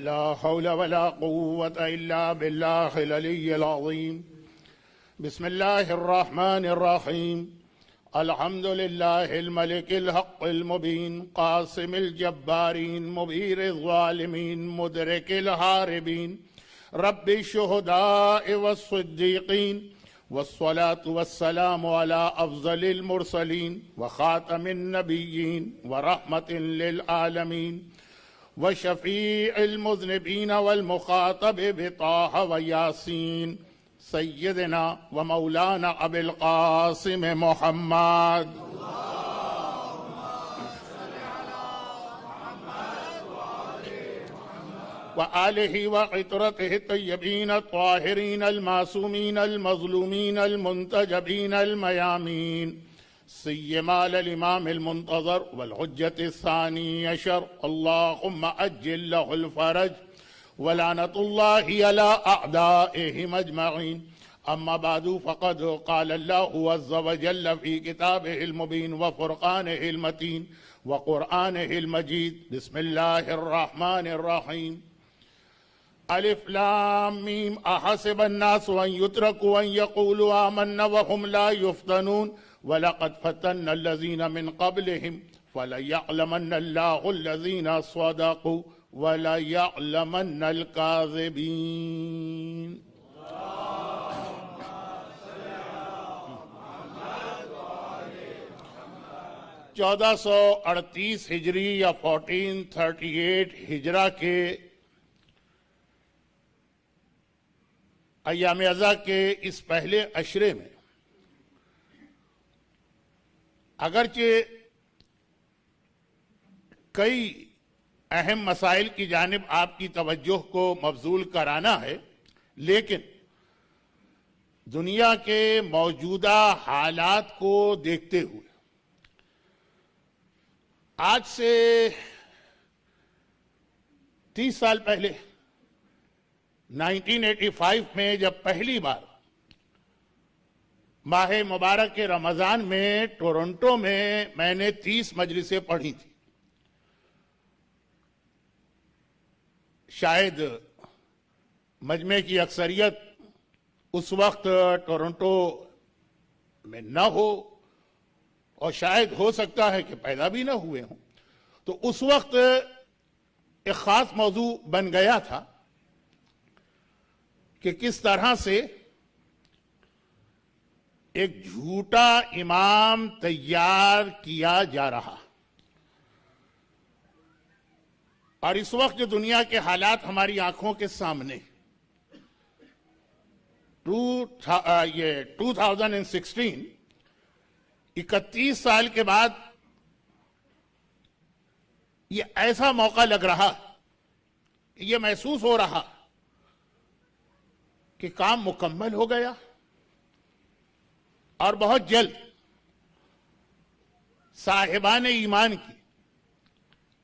لا حول ولا قوة إلا بالله العلي العظيم. بسم الله الرحمن الرحيم. الحمد لله الملك الحق المبين قاسم الجبارين مبير الظالمين مدرك الهاربين رب الشهداء والصديقين، والصلاة والسلام على أفضل المرسلين وخاتم النبيين ورحمة للعالمين وشفيع المذنبين والمخاطب بطه وياسين سيدنا ومولانا أبي القاسم محمد. وآله وعطرته الطيبين الطاهرين المعصومين المظلومين المنتجبين الميامين، سيما الإمام المنتظر والحجة الثاني عشر، اللهم أجل له الفرج ولعنة الله على أعدائهم أجمعين. أما بعد، فقد قال الله عز وجل في كتابه المبين وفرقانه المتين وقرآنه المجيد: بسم الله الرحمن الرحيم. ألف لام ميم أحسب الناس أن يتركوا أن يقولوا آمنا وهم لا يفتنون ولقد فتنا الذين من قبلهم فليعلمن الله الذين صدقوا وليعلمن الكاذبين. 1438 ہجری یا 1438 ہجرہ کے ایام ازا کے اس پہلے عشرے میں اگرچہ کئی اہم مسائل کی جانب آپ کی توجہ کو مبذول کرانا ہے، لیکن دنیا کے موجودہ حالات کو دیکھتے ہوئے آج سے 30 سال پہلے 1985 میں جب پہلی بار ماہ مبارک رمضان میں ٹورنٹو میں میں نے 30 مجلسیں پڑھی تھی، شاید مجمع کی اکثریت اس وقت ٹورنٹو میں نہ ہو اور شاید ہو سکتا ہے کہ پیدا بھی نہ ہوئے ہوں، تو اس وقت ایک خاص موضوع بن گیا تھا کہ کس طرح سے ایک جھوٹا امام تیار کیا جا رہا، اور اس وقت جو دنیا کے حالات ہماری آنکھوں کے سامنے 2016 31 سال کے بعد یہ ایسا موقع لگ رہا، یہ محسوس ہو رہا کہ کام مکمل ہو گیا، اور بہت جلد صاحبان ایمان کی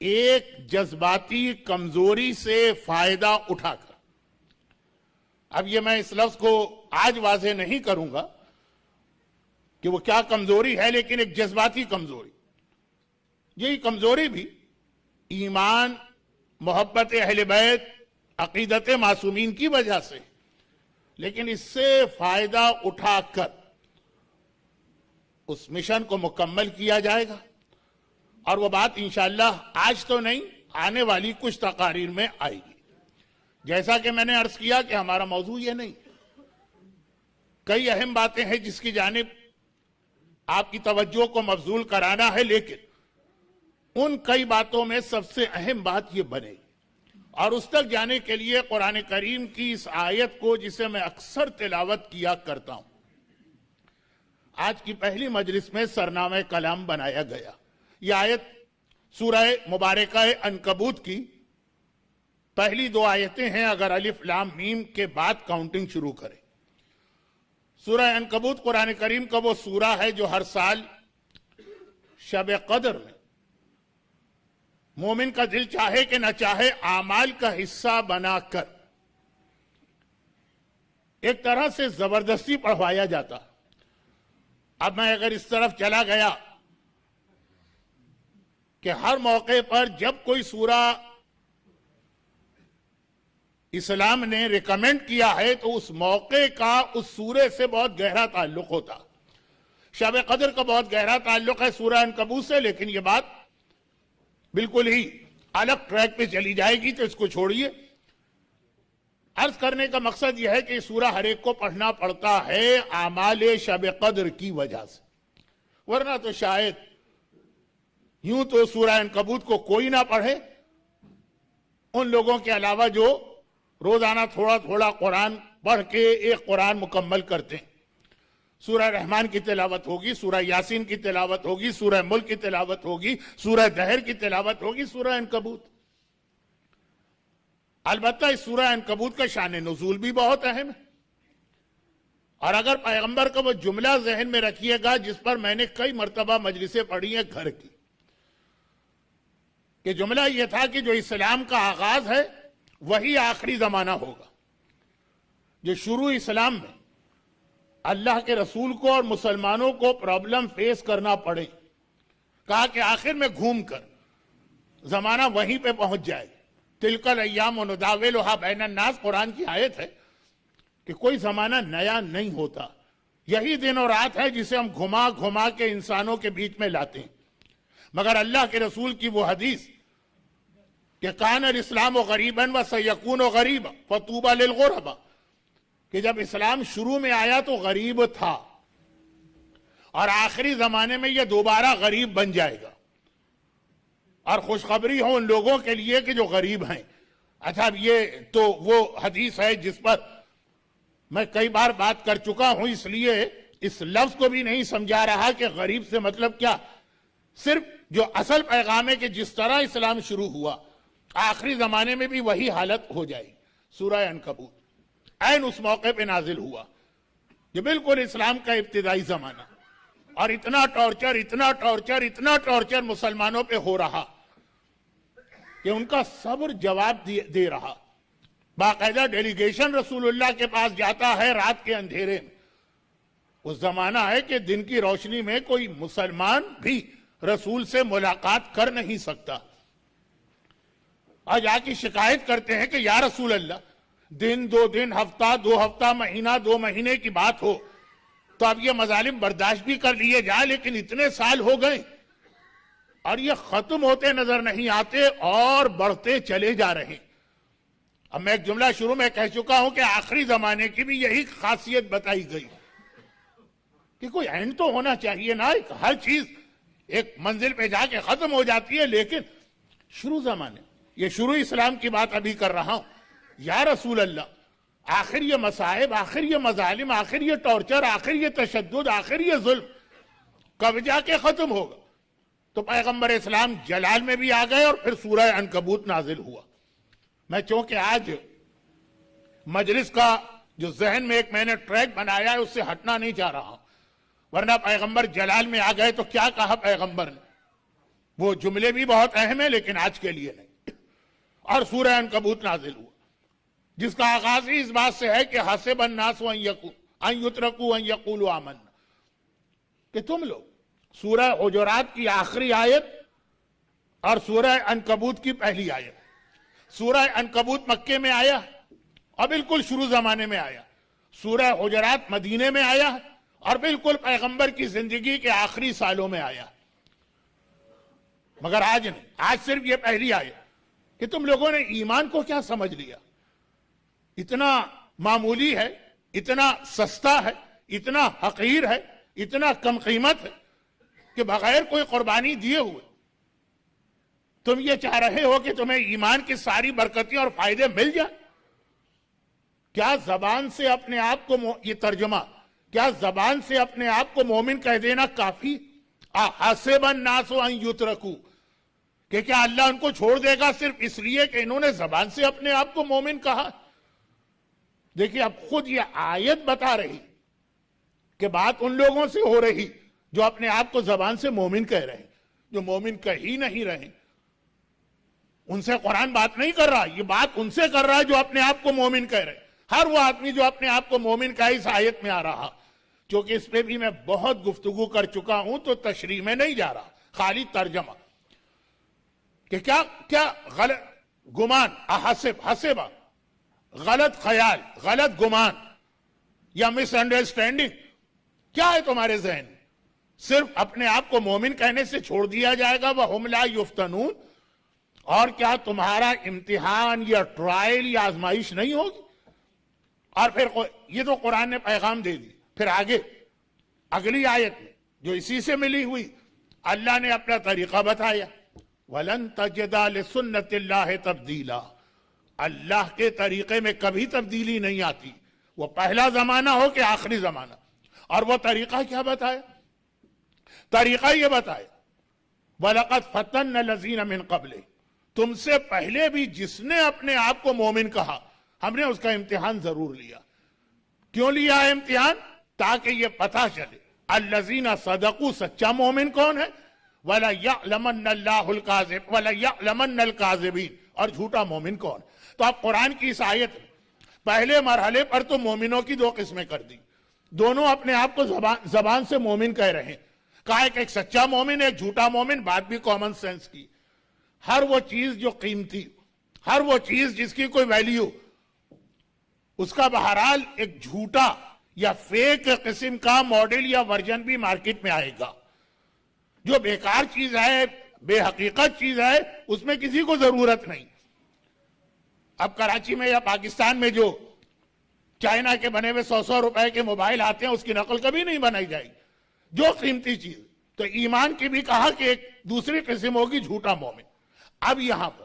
ایک جذباتی کمزوری سے فائدہ اٹھا کر، اب یہ میں اس لفظ کو آج واضح نہیں کروں گا کہ وہ کیا کمزوری ہے، لیکن ایک جذباتی کمزوری، یہی کمزوری بھی ایمان، محبت اہل بیت، عقیدت معصومین کی وجہ سے، لیکن اس سے فائدہ اٹھا کر اس مشن کو مکمل کیا جائے گا، اور وہ بات انشاءاللہ آج تو نہیں، آنے والی کچھ تقاریر میں آئے گی۔ جیسا کہ میں نے عرض کیا کہ ہمارا موضوع یہ نہیں، کئی اہم باتیں ہیں جس کی جانب آپ کی توجہ کو مبذول کرانا ہے، لیکن ان کئی باتوں میں سب سے اہم بات یہ بنے گی، اور اس تک جانے کے لیے قرآن کریم کی اس آیت کو جسے میں اکثر تلاوت کیا کرتا ہوں، آج کی پہلی مجلس میں سرنامہ کلام بنایا گیا۔ یہ آیت سورہ مبارکہ عنکبوت کی پہلی 2 آیتیں ہیں، اگر الف لام میم کے بعد کاؤنٹنگ شروع کریں۔ سورہ عنکبوت قرآن کریم کا وہ سورہ ہے جو ہر سال شب قدر میں مومن کا دل چاہے کہ نہ چاہے اعمال کا حصہ بنا کر ایک طرح سے زبردستی پڑھوایا جاتا۔ اب میں اگر اس طرف چلا گیا کہ ہر موقع پر جب کوئی سورہ اسلام نے ریکمینڈ کیا ہے تو اس موقع کا اس سورے سے بہت گہرا تعلق ہوتا. شب قدر کا بہت گہرا تعلق ہے سورہ عنکبوت سے، لیکن یہ بات بالکل ہی الگ ٹریک پہ چلی جائے گی تو اس کو چھوڑیے. عرض کرنے کا مقصد یہ ہے کہ سورہ ہر ایک کو پڑھنا پڑتا ہے اعمال شب قدر کی وجہ سے، ورنہ تو شاید یوں تو سورہ عنکبوت کو کوئی نہ پڑھے ان لوگوں کے علاوہ جو روزانہ تھوڑا تھوڑا قرآن پڑھ کے ایک قرآن مکمل کرتے ہیں. سورہ رحمان کی تلاوت ہوگی، سورہ یاسین کی تلاوت ہوگی، سورہ ملک کی تلاوت ہوگی، سورہ دہر کی تلاوت ہوگی، سورہ عنکبوت. البتہ اس سورہ عنکبوت کا شان نزول بھی بہت اہم ہے، اور اگر پیغمبر کا وہ جملہ ذہن میں رکھیے گا جس پر میں نے کئی مرتبہ مجلسیں پڑھی ہیں گھر کی، کہ جملہ یہ تھا کہ جو اسلام کا آغاز ہے وہی آخری زمانہ ہوگا. جو شروع اسلام میں اللہ کے رسول کو اور مسلمانوں کو پرابلم فیس کرنا پڑے، کہا کہ آخر میں گھوم کر زمانہ وہیں پہ پہنچ جائے. تلک الایام نداولھا بین الناس قرآن کی آیت ہے کہ کوئی زمانہ نیا نہیں ہوتا، یہی دن اور رات ہے جسے ہم گھما گھما کے انسانوں کے بیچ میں لاتے ہیں. مگر اللہ کے رسول کی وہ حدیث کہ کان الاسلام غریباً وسیکون غریبا فطوبی للغرباء، کہ جب اسلام شروع میں آیا تو غریب تھا اور آخری زمانے میں یہ دوبارہ غریب بن جائے گا، اور خوشخبری ہو ان لوگوں کے لیے کہ جو غریب ہیں. اچھا یہ تو وہ حدیث ہے جس پر میں کئی بار بات کر چکا ہوں، اس لیے اس لفظ کو بھی نہیں سمجھا رہا کہ غریب سے مطلب کیا. صرف جو اصل پیغام ہے کہ جس طرح اسلام شروع ہوا آخری زمانے میں بھی وہی حالت ہو جائے. سورہ عنکبوت عین اس موقع پہ نازل ہوا جو بالکل اسلام کا ابتدائی زمانہ، اور اتنا ٹارچر اتنا ٹارچر اتنا ٹارچر مسلمانوں پہ ہو رہا کہ ان کا صبر جواب دے رہا. باقاعدہ ڈیلیگیشن رسول اللہ کے پاس جاتا ہے رات کے اندھیرے میں. اس زمانہ ہے کہ دن کی روشنی میں کوئی مسلمان بھی رسول سے ملاقات کر نہیں سکتا. آج آ کی شکایت کرتے ہیں کہ یا رسول اللہ دن 2 دن ہفتہ 2 ہفتہ مہینہ 2 مہینے کی بات ہو تو اب یہ مظالم برداشت بھی کر لیے جائے، لیکن اتنے سال ہو گئے اور یہ ختم ہوتے نظر نہیں آتے اور بڑھتے چلے جا رہے. اب میں ایک جملہ شروع میں کہہ چکا ہوں کہ آخری زمانے کی بھی یہی خاصیت بتائی گئی کہ کوئی اینڈ تو ہونا چاہیے نا. ہر چیز ایک منزل پہ جا کے ختم ہو جاتی ہے، لیکن شروع زمانے، یہ شروع اسلام کی بات ابھی کر رہا ہوں. یا رسول اللہ آخر یہ مصائب، آخر یہ مظالم، آخر یہ ٹارچر، آخر یہ تشدد، آخر یہ ظلم کب جا کے ختم ہوگا؟ تو پیغمبر اسلام جلال میں بھی آ گئے اور پھر سورہ عنکبوت نازل ہوا. میں چونکہ آج مجلس کا جو ذہن میں ایک میں نے ٹریک بنایا ہے اس سے ہٹنا نہیں چاہ رہا ہوں، ورنہ پیغمبر جلال میں آ گئے تو کیا کہا پیغمبر نے، وہ جملے بھی بہت اہم ہیں لیکن آج کے لیے نہیں. اور سورہ عنکبوت نازل ہوا جس کا آغاز ہی اس بات سے ہے کہ حسب الناس ان یترکوا ان یقولوا آمنا، کہ تم لوگ سورہ حجرات کی آخری آیت اور سورہ عنکبوت کی پہلی آیت. سورہ عنکبوت مکے میں آیا اور بالکل شروع زمانے میں آیا. سورہ حجرات مدینے میں آیا اور بالکل پیغمبر کی زندگی کے آخری سالوں میں آیا. مگر آج نہیں، آج صرف یہ پہلی آیت کہ تم لوگوں نے ایمان کو کیا سمجھ لیا، اتنا معمولی ہے، اتنا سستا ہے، اتنا حقیر ہے، اتنا کم قیمت ہے کہ بغیر کوئی قربانی دیے ہوئے تم یہ چاہ رہے ہو کہ تمہیں ایمان کی ساری برکتیں اور فائدے مل جائیں. کیا زبان سے اپنے آپ کو یہ ترجمہ، کیا زبان سے اپنے آپ کو مومن کہہ دینا کافی؟ حسب الناس ان یترکوا، کہ کیا اللہ ان کو چھوڑ دے گا صرف اس لیے کہ انہوں نے زبان سے اپنے آپ کو مومن کہا؟ دیکھیے اب خود یہ آیت بتا رہی کہ بات ان لوگوں سے ہو رہی جو اپنے آپ کو زبان سے مومن کہہ رہے ہیں. جو مومن کہہ ہی نہیں رہے ان سے قرآن بات نہیں کر رہا، یہ بات ان سے کر رہا ہے جو اپنے آپ کو مومن کہہ رہے. ہر وہ آدمی جو اپنے آپ کو مومن کہا اس آیت میں آ رہا، چونکہ اس پہ بھی میں بہت گفتگو کر چکا ہوں تو تشریح میں نہیں جا رہا، خالی ترجمہ کہ کیا غلط گمان، حسبہ غلط خیال، غلط گمان یا مس انڈرسٹینڈنگ کیا ہے تمہارے ذہن میں؟ صرف اپنے آپ کو مومن کہنے سے چھوڑ دیا جائے گا وَهُمْ لَا يُفْتَنُونَ؟ اور کیا تمہارا امتحان یا ٹرائل یا آزمائش نہیں ہوگی؟ اور پھر یہ تو قرآن نے پیغام دے دی. پھر آگے اگلی آیت میں جو اسی سے ملی ہوئی اللہ نے اپنا طریقہ بتایا. وَلَن تَجِدَ لِسُنَّةِ اللَّهِ تَبْدِيلًا. اللہ کے طریقے میں کبھی تبدیلی نہیں آتی، وہ پہلا زمانہ ہو کہ آخری زمانہ. اور وہ طریقہ کیا بتایا؟ طریقہ یہ بتایا وَلَقَدْ فَتَنَّ الَّذِينَ مِن قَبْلِ. تم سے پہلے بھی جس نے اپنے آپ کو مومن کہا ہم نے اس کا امتحان ضرور لیا. کیوں لیا ہے امتحان؟ تاکہ یہ پتہ چلے الَّذِينَ صَدَقُوا سچا مومن کون ہے، وَلَيَعْلَمَنَّ اللَّهُ الْكَاذِبِينَ وَلَيَعْلَمَنَّ الْكَاذِبِينَ، اور جھوٹا مومن کون. تو اب قرآن کی اس آیت میں پہلے مرحلے پر تو مومنوں کی دو قسمیں کر دی. دونوں اپنے آپ کو زبان سے مومن کہہ رہے ہیں. کہا ایک سچا مومن ایک جھوٹا مومن. بات بھی کامن سینس کی. ہر وہ چیز جو قیمتی، ہر وہ چیز جس کی کوئی ویلیو، اس کا بہرحال ایک جھوٹا یا فیک قسم کا ماڈل یا ورژن بھی مارکیٹ میں آئے گا. جو بیکار چیز ہے، بے حقیقت چیز ہے، اس میں کسی کو ضرورت نہیں. اب کراچی میں یا پاکستان میں جو چائنا کے بنے ہوئے 100 روپے کے موبائل آتے ہیں اس کی نقل کبھی نہیں بنائی جائے گی. جو قیمتی چیز تو ایمان کی بھی کہا کہ ایک دوسری قسم ہوگی جھوٹا مومن. اب یہاں پر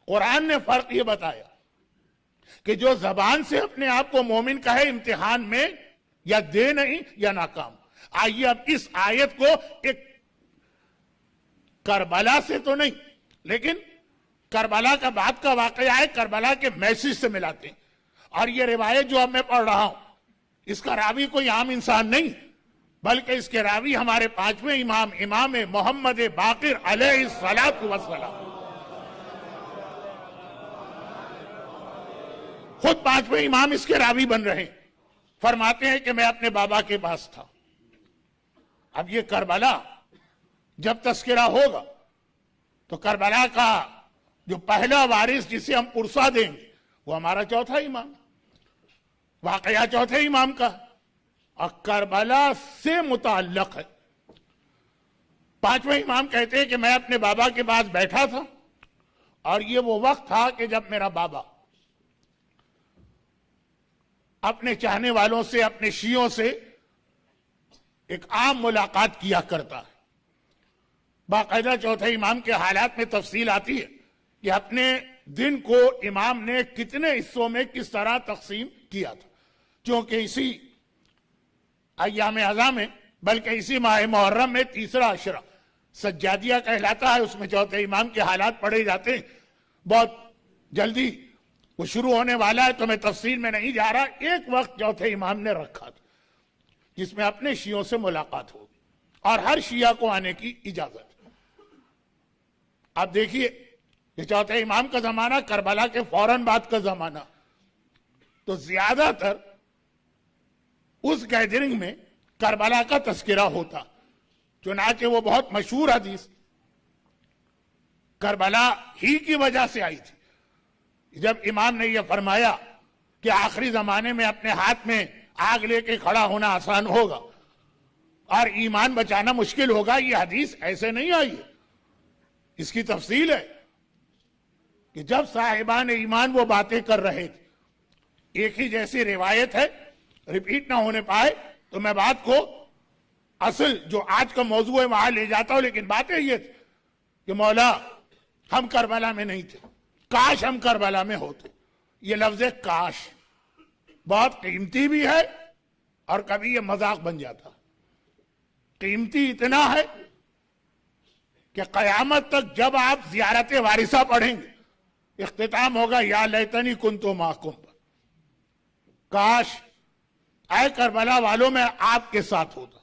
قرآن نے فرق یہ بتایا کہ جو زبان سے اپنے آپ کو مومن کہے امتحان میں یا دے نہیں یا ناکام. آئیے اب اس آیت کو ایک کربلا سے تو نہیں لیکن کربلا کا بعد کا واقعہ ہے، کربلا کے میسج سے ملاتے ہیں. اور یہ روایت جو اب میں پڑھ رہا ہوں اس کا راوی کوئی عام انسان نہیں بلکہ اس کے راوی ہمارے پانچویں امام امام محمد باقر علیہ الصلوۃ والسلام. خود پانچویں امام اس کے راوی بن رہے ہیں. فرماتے ہیں کہ میں اپنے بابا کے پاس تھا. اب یہ کربلا جب تذکرہ ہوگا تو کربلا کا جو پہلا وارث جسے ہم پرسا دیں گے وہ ہمارا چوتھا امام. واقعہ چوتھے امام کا اور کربلا سے متعلق ہے. پانچویں امام کہتے ہیں کہ میں اپنے بابا کے پاس بیٹھا تھا اور یہ وہ وقت تھا کہ جب میرا بابا اپنے چاہنے والوں سے، اپنے شیعوں سے ایک عام ملاقات کیا کرتا ہے. باقاعدہ چوتھے امام کے حالات میں تفصیل آتی ہے کہ اپنے دن کو امام نے کتنے حصوں میں کس طرح تقسیم کیا تھا. چونکہ اسی ایام اعظم میں بلکہ اسی ماہ محرم میں تیسرا عشرہ سجادیہ کہلاتا ہے، اس میں چوتھے امام کے حالات پڑھے جاتے ہیں. بہت جلدی وہ شروع ہونے والا ہے تو میں تفصیل میں نہیں جا رہا. ایک وقت چوتھے امام نے رکھا تھا جس میں اپنے شیعوں سے ملاقات ہوگی اور ہر شیعہ کو آنے کی اجازت. اب دیکھیے یہ چوتھے امام کا زمانہ کربلا کے فوراً بعد کا زمانہ، تو زیادہ تر اس گیدرنگ میں کربلا کا تذکرہ ہوتا. چنانچہ وہ بہت مشہور حدیث کربلا ہی کی وجہ سے آئی تھی جب امام نے یہ فرمایا کہ آخری زمانے میں اپنے ہاتھ میں آگ لے کے کھڑا ہونا آسان ہوگا اور ایمان بچانا مشکل ہوگا. یہ حدیث ایسے نہیں آئی ہے، اس کی تفصیل ہے کہ جب صاحبان ایمان وہ باتیں کر رہے تھے، ایک ہی جیسی روایت ہے، ریپیٹ نہ ہونے پائے تو میں بات کو اصل جو آج کا موضوع ہے وہاں لے جاتا ہوں. لیکن باتیں یہ تھی کہ مولا ہم کربلا میں نہیں تھے، کاش ہم کربلا میں ہوتے. یہ لفظ کاش بہت قیمتی بھی ہے اور کبھی یہ مذاق بن جاتا. قیمتی اتنا ہے کہ قیامت تک جب آپ زیارت وارثہ پڑھیں گے اختتام ہوگا یا لیتنی کنتو معکم، کاش اے کربلا والوں میں آپ کے ساتھ ہوتا.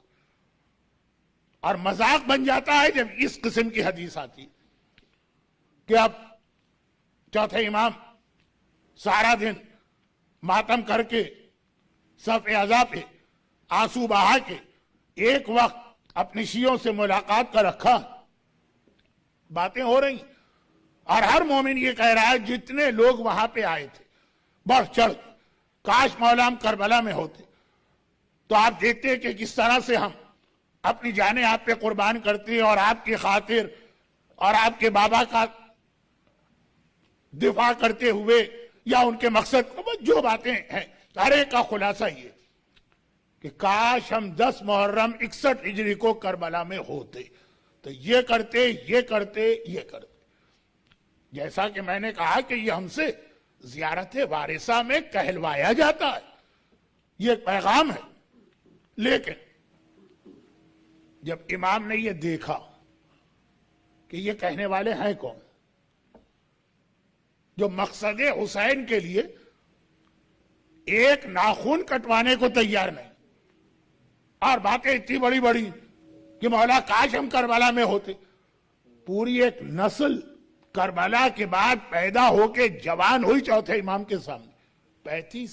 اور مذاق بن جاتا ہے جب اس قسم کی حدیث آتی کہ اب چوتھے امام سارا دن ماتم کر کے صف اعضاء پہ آنسو بہا کے ایک وقت اپنی شیعوں سے ملاقات کا رکھا. باتیں ہو رہی اور ہر مومن یہ کہہ رہا ہے جتنے لوگ وہاں پہ آئے تھے بڑھ چڑھ. کاش مولا ہم کربلا میں ہوتے تو آپ دیکھتے کہ کس طرح سے ہم اپنی جانیں آپ پہ قربان کرتے اور آپ کی خاطر اور آپ کے بابا کا دفاع کرتے ہوئے یا ان کے مقصد جو باتیں ہیں سارے کا خلاصہ یہ کہ کاش ہم 10 محرم 61 ہجری کو کربلا میں ہوتے تو یہ کرتے یہ کرتے یہ کرتے. جیسا کہ میں نے کہا کہ یہ ہم سے زیارت وارثہ میں کہلوایا جاتا ہے, یہ ایک پیغام ہے. لیکن جب امام نے یہ دیکھا کہ یہ کہنے والے ہیں کون, جو مقصد حسین کے لیے ایک ناخن کٹوانے کو تیار نہیں, اور باتیں اتنی بڑی بڑی کہ مولا کاش ہم کربلا میں ہوتے. پوری ایک نسل کربلا کے بعد پیدا ہو کے جوان ہوئی چوتھے امام کے سامنے. 35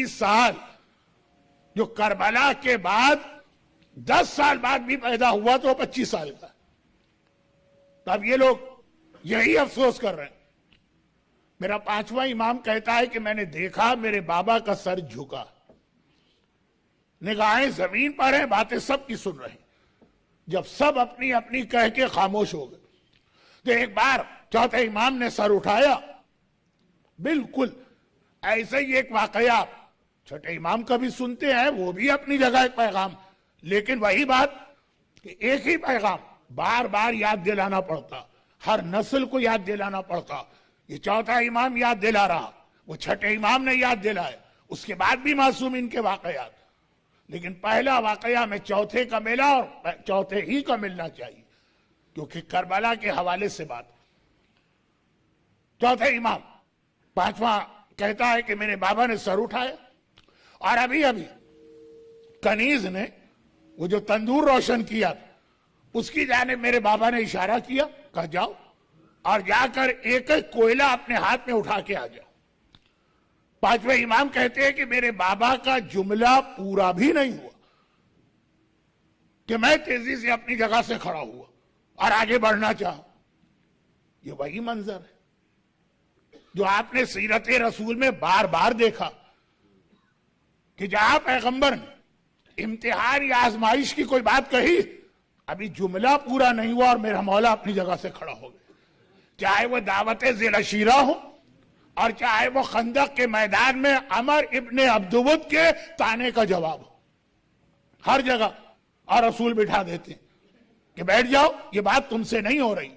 سال جو کربلا کے بعد 10 سال بعد بھی پیدا ہوا تو 25 سال کا. تب یہ لوگ یہی افسوس کر رہے ہیں. میرا 5واں امام کہتا ہے کہ میں نے دیکھا میرے بابا کا سر جھکا, نگاہیں زمین پر ہیں, باتیں سب کی سن رہے ہیں. جب سب اپنی اپنی کہہ کے خاموش ہو گئے تو ایک بار چوتھے امام نے سر اٹھایا. بالکل ایسے ہی ایک واقعہ چھٹے امام کا بھی سنتے ہیں, وہ بھی اپنی جگہ ایک پیغام, لیکن وہی بات کہ ایک ہی پیغام بار بار یاد دلانا پڑتا, ہر نسل کو یاد دلانا پڑتا. یہ چوتھا امام یاد دلا رہا, وہ چھٹے امام نے یاد دلائے, اس کے بعد بھی معصومین کے واقعات. لیکن پہلا واقعہ میں چوتھے کا ملا اور چوتھے ہی کا ملنا چاہیے کیونکہ کربلا کے حوالے سے بات. چوتھے امام 5واں کہتا ہے کہ میرے بابا نے سر اٹھایا اور ابھی کنیز نے وہ جو تندور روشن کیا اس کی جانب میرے بابا نے اشارہ کیا, کہا جاؤ اور جا کر ایک ایک کوئلہ اپنے ہاتھ میں اٹھا کے آ جاؤ. 5ویں امام کہتے ہیں کہ میرے بابا کا جملہ پورا بھی نہیں ہوا کہ میں تیزی سے اپنی جگہ سے کھڑا ہوا اور آگے بڑھنا چاہا. یہ وہی منظر ہے جو آپ نے سیرت رسول میں بار بار دیکھا کہ جہاں پیغمبر نے امتحان یا آزمائش کی کوئی بات کہی, ابھی جملہ پورا نہیں ہوا اور میرا مولا اپنی جگہ سے کھڑا ہو گیا. چاہے وہ دعوت ذیل شیرہ ہو اور چاہے وہ خندق کے میدان میں عمر ابن عبدود کے تانے کا جواب ہو, ہر جگہ اور رسول بٹھا دیتے ہیں کہ بیٹھ جاؤ, یہ بات تم سے نہیں ہو رہی.